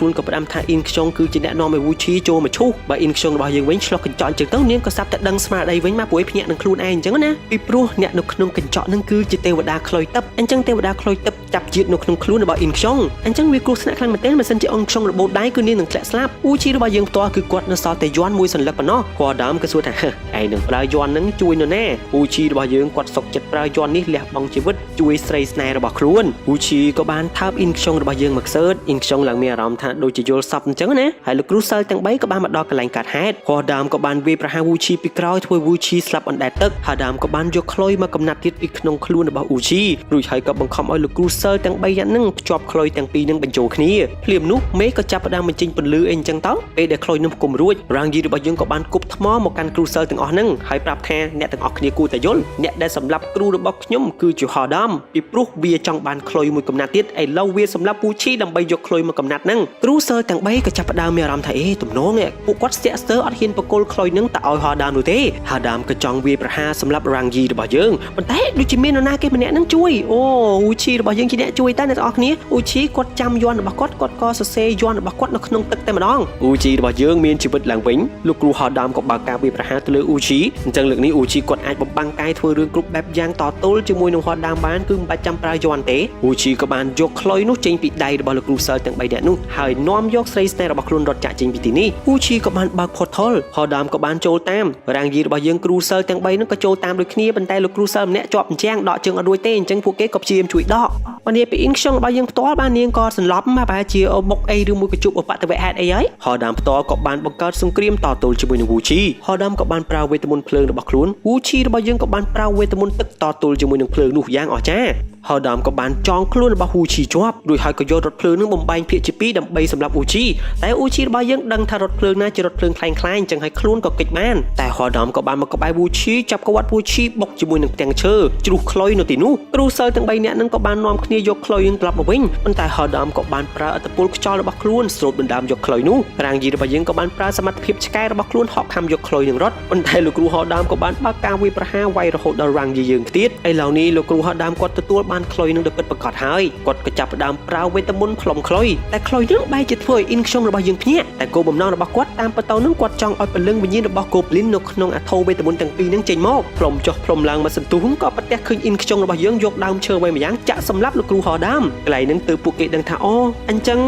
លួនក៏ផ្ដាំថាអ៊ីនខ្ជុងគឺជាអ្នកនាំឲ្យវូឈីចូលមកឈូសបើអ៊ីនខ្ជុងរបស់យើងវិញឆ្លោះកញ្ចក់អញ្ចឹងទៅនាងក៏សាប់តែដឹងស្មារតីវិញមកព្រួយភ្ញាក់នឹងខ្លួនឯងអញ្ចឹងណាពីព្រោះអ្នកនៅក្នុងកញ្ចក់នឹងគឺជាទេវតាខ្លោយទឹកអញ្ចឹងទេវតាខ្លោយទឹកចាប់ជាតិនៅក្នុងខ្លួនរបស់អ៊ីនខ្ជុងអញ្ចឹងវាគ្រោះថ្នាក់ខ្លាំងមែនទែនបើសិនជាអ៊ុនខ្ជុងរបូតដៃគឺនាងនឹងធ្លាក់ស្លាប់វូឈីរបស់យើងផ្ទាល់គឺគាត់នៅសល់តែយ័ន្តមួយសន្លឹកប៉ុណ្ណោះគាត់ដើមក៏សួរថាឯងនឹងប្រើយ័ន្តនឹងជួយនៅណាវូឈីរបស់យើងគាត់សុកចិត្តប្រើយ័ន្តនេះលះបង់ជីវិតជួយស្រីស្នេហ៍របស់ខ្លួនវូឈីក៏បានថើបអ៊ីនខ្ជុងរបស់យើងមកសើតអ៊ីនខ្ជុងឡើងមានអារម្មណ៍ថាដូចជាយល់សពអញ្ចឹងណាហើយលោកគ្រូសិលទាំង3ក៏បានមកដល់កន្លែងកាត់ហេតុគាត់ដើមក៏បានវាយប្រហារវូឈីពីក្រោយធ្វើវូឈីស្លាប់អណ្ដែតទឹកហើយដើមក៏បានយកខ្លុយមកកំណាត់ទៀតពីក្នុងខ្លួនរបស់វូឈីរួចហើយក៏បង្ខំឲ្យលោកគ្រូសិលទាំង3យ៉ាងហ្នឹងភ្ជាប់ខ្លុយទាំងពីរនឹងបញ្ចូលគ្នាភ្លាមនោះមេក៏ចាប់ផ្ដើមបញ្ចេញពន្លឺអីអញ្ចឹងទៅពេលដែលខ្លុយនឹងគុំរួចរ៉ាងយីរបស់យើងក៏បានគប់ថ្មមកកាន់គ្រូសិលទាំងអស់ហ្នឹងហើយប្រាប់ថាអ្នកទាំងអស់គ្នាគួរតែយល់អ្នកដែលសម្លាប់គ្រូរបស់ខ្ញុំគឺជាហោដាមពីព្រោះវាចង់បានខ្លុយមួយកំណាត់ទៀតឥឡូវវាសម្លាប់វូឈីដើម្បីយកខ្លុយមកកំណាត់ហ្នឹងគ្រូសិលទាំង3ក៏ចាប់ផ្ដើមមានអារម្មណ៍ថាទំនងពួកគាត់ស្ទាក់ស្ទើរអត់ហ៊ានបកគលខ្លុយហ្នឹងទៅឲ្យហោដាមនោះទេហោដាមក៏ចង់វាយប្រហារសម្លាប់រ៉ាងយីរបស់យើងប៉ុន្តែដូចជាមាននរណាគេម្នាក់ហ្នឹងជួយអូវូឈីរបស់យើងជាអ្នកជួយតែអ្នកទាំងអស់គ្នាវូឈីគាត់ចាំយ័ន្តរបស់គាត់ក៏សរសេរយ័ន្តរបស់គាត់នៅក្នុងទឹកតែម្ដងវូឈីរបស់យើងមានជីវិតឡើងវិញលោកគ្រូហោដាមក៏បើកការវាយប្រហារទៅលើអ៊ូឈីអញ្ចឹងលើកនេះអ៊ូឈីគាត់អាចបំបាំងកាយធ្វើរឿងគ្រប់បែបយ៉ាងតទល់ជាមួយនឹងហោដាមបានគឺមិនបាច់ចាំប្រើយ័ន្តទេវូឈីក៏បានយកខ្លុយនោះចេញពីដៃរបស់លោកគ្រូសិលទាំង3នាក់នោះហើយនាំយកស្រីស្នេហ៍របស់ខ្លួនរត់ចាក់ចេញពីទីនេះវូឈីក៏បានបើក portal ហោដាមក៏បានចូលតាមរ៉ាងយីរបស់យើងគ្រូសិលទាំង3នោះក៏ចូលតាមដូចគ្នាប៉ុន្តែលោកគ្រូសិលម្នាក់ជាប់អញ្ចាំងដកជើងអត់រួចទេអញ្ចឹងពួកគេក៏ព្យាយាមជួយដកបាននាងពីអ៊ីនខ្ជុងរបស់យើងផ្ទាល់បាននាងក៏សន្លប់ប្រហែលជាបុកអីឬមួយក៏ជួបឧបទ្ទវហេតុអីហើយហោដាមផ្ទាល់ក៏បានបង្កើតសង្គ្រាមតទល់ជាមួយនឹងវូឈីហោដាមក៏បានប្រើវេទមន្តភ្លើងរបស់ខ្លួនវូឈីរបស់យើងក៏បានប្រើវេទមន្តទឹកតទល់ជាមួយនឹងភ្លើងនោះយ៉ាងអស្ចារ្យហោដាមក៏បានចងខ្លួនរបស់វូឈីជាប់រួចហើយក៏យករថភ្លើងនឹងបំបែកភាគជាពីរដើម្បីសម្រាប់វូឈីតែវូឈីរបស់យើងដឹងថារថភ្លើងណាជារថភ្លើងខ្លាំងៗអញ្ចឹងហើយខ្លួនក៏គេចបានតែហោដាមក៏បានមកក្បែរវូឈីចាប់ក្បាត់វូឈីបុកជាមួយនឹងផ្ទាំងឈើជ្រុះខ្លុយនៅទីនោះគ្រូសិលទាំង3នាក់នឹងក៏បាននាំគ្នាយកខ្លុយនឹងត្រឡប់មកវិញប៉ុន្តែហោដាមក៏បានប្រើឥទ្ធិពលខ្យល់របស់ខ្លួនស្រូបដណ្ដើមយកខ្លុយនោះរ៉ាងយីរបស់យើងក៏បានប្រើសមត្ថភាពឆ្កែរបស់ខ្លួនហក់ខំយកខ្លុយនឹងរត់ប៉ុន្តែលោកគ្រូហោដាមក៏បានបើកការវាយប្រហារវាយរហូតដល់រ៉ាងយីយើងទៀតឥឡូវនេះលោកគ្រូហោដាមគាត់ទទួលបានខ្លុយនឹងទៅពិតប្រាកដហើយគាត់ក៏ចាប់ផ្ដើមប្រើវេទមន្តផ្លុំខ្លុយតែខ្លុយនឹងបែរជាធ្វើឲ្យអ៊ីនខ្ជុងរបស់យើងភ្ញាក់តែគោលបំណងរបស់គាត់តាមពិតទៅនឹងគាត់ចង់ឲ្យពលឹងវិញ្ញាណរបស់ Goblin នៅក្នុងអាថោវេទមន្តទាំងពីរនឹងចេញមកផ្លុំចុះផ្លុំឡើងមកសន្ទុះក៏ប្រទះឃើញអ៊ីនខ្ជុងរបស់យើងយកដើមឈើមួយម្យ៉ាងចាក់សម្លាប់លោកគ្រូហោដាមកន្លែងហ្នឹងទើបពួកគេដឹងថាអូអញ្ចឹង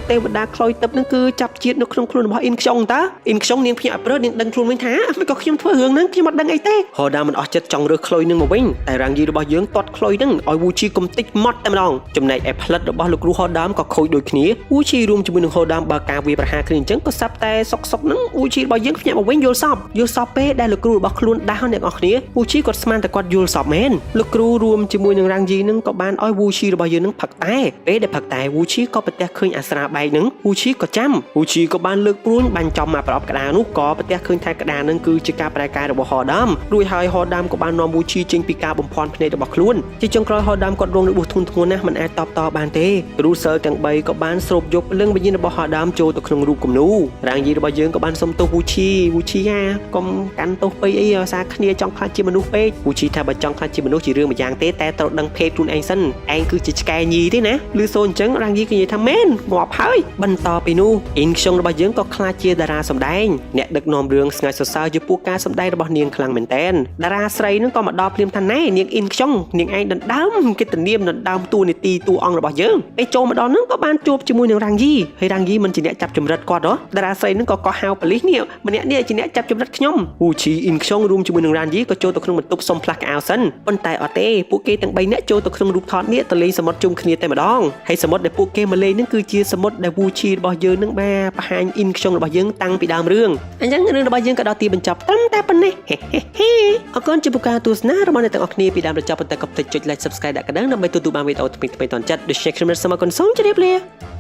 ទេវតាខ្លុយទឹកហ្នឹងគឺចាប់ជាតិនៅក្នុងខ្លួនរបស់អ៊ីនខ្ជុងតើអ៊ីនខ្ជុងនាងភ្ញាក់អព្រើនាងដឹងខ្លួនវិញថាមិនក៏ខ្ញុំធ្វើរឿងហ្នឹងខ្ញុំអត់ដឹងអីទេហោដាមិនអស់ចិត្តចង់រើសខ្លុយហ្នឹងមកវិញតែរ៉ាងយីរបស់យើងទាត់ខ្លុយហ្នឹងឲ្យវូឈីកំតិចម៉ត់តែម្ដងចំណែកឯផ្លិតរបស់លោកគ្រូហោដាមក៏ខូចដូចគ្នាវូឈីរួមជាមួយនឹងហោដាមបើការវាប្រហារគ្នាអញ្ចឹងក៏សាប់តែសុកហ្នឹងវូឈីរបស់យើងភ្ញាក់មកវិញយល់សពពេលដែលលោកគ្រូរបស់ខ្លួនដាស់អ្នកនរគ្នាវូឈីគាត់ស្មានតែគាត់យល់សពមែនលោកគ្រូរួមជាមួយនឹងរ៉ាងយីហ្នឹងក៏បានឲ្យវូឈីរបស់យើងហ្នឹងផឹកតែពេលដែលផឹកតែវូឈីក៏ប្រទះឃើញអាស្រាបែកហ្នឹងវូឈីក៏ចាំវូឈីក៏បានលើកព្រួញបាញ់ចំមកប្រអប់ក្តារនោះក៏ប្រទះឃើញថាក្តារហ្នឹងគឺជាការប្រែកាយរបស់ហោដាមរួចហើយហោដាមក៏បាននាំវូឈីចេញពីការបំភាន់ភ្នែករបស់ខ្លួនជាចុងក្រោយហោដាម តាមគាត់រងរបួសធ្ងន់ធ្ងរណាស់មិនអាចតបតបានទេគ្រូសិលទាំង3ក៏បានស្រូបយកពលឹងវិញ្ញាណរបស់ហដាមចូលទៅក្នុងរូបគំនូរាងយីរបស់យើងក៏បានសុំទោសវូឈីហាកុំកាន់ទោសពេកអីអាសាគ្នាចង់ខ្លាចជាមនុស្សពេកវូឈីថាបើចង់ខ្លាចជាមនុស្សជារឿងម្យ៉ាងទេតែត្រូវដឹងភេទខ្លួនឯងសិនឯងគឺជាឆ្កែញីទេណាឬសូនអញ្ចឹងរាងយីក៏និយាយថាមែនងាប់ហើយបន្តពីនោះអ៊ីនខ្យងរបស់យើងក៏ខ្លាចជាតារាសម្ដែងអ្នកដឹកនាំរឿងស្ងាត់សរសើរចំពោះការសម្ដែងរបស់នាងខ្លាំងមែនតែនតារាស្រីនឹងក៏មកដល់ភ្លាមថាណែនាងអ៊ីនខ្យងនាងឯងដណ្ដើមកិត្តិនាមដណ្ដើមតួនាទីតួអង្គរបស់យើងពេលចូលមកដល់នឹងក៏បានជួបជាមួយនឹងរាងយីហើយរាងយីមិនជាអ្នកចាប់ចម្រិតគាត់ហ៎តារាស្រីនឹងក៏កោះហៅប៉ូលីសនេះម្នាក់នេះជាអ្នកចាប់ចម្រិតខ្ញុំវូឈីអ៊ីនខ្យងរួមជាមួយនឹងរាងយីក៏ចូលទៅក្នុងបន្ទប់សុំផ្លាស់កៅអៅសិនប៉ុន្តែអត់ទេពួកគេទាំង3នាក់ចូលទៅក្នុងរូបថតនេះទៅលេងសមុទ្រជុំគ្នាតែម្ដងហើយសមុទ្រដែលពួកគេមកលេងនឹងគឺជាសមុទ្រដែលវូឈីរបស់យើងនឹងបានបង្ហាញអ៊ីនខ្យងរបស់យើងតាំងពីដើមរឿងអញ្ចឹងរឿងរបស់យើងក៏ដល់ទីបញ្ចប់ត្រឹមតែប៉ុណ្ណេះអរគុណចំពោះការទស្សនារបស់អ្នកទាំងអស់គ្នាពីដើមដល់ចប់ប៉ុន្តែកុំភ្លេចចុច like subscribe ដាក់កណ្ដឹងដើម្បីទទួលបានវីដេអូថ្មីៗតន់ចិត្តដូចជាខ្ញុំសូមអរគុណសូមជម្រាបលា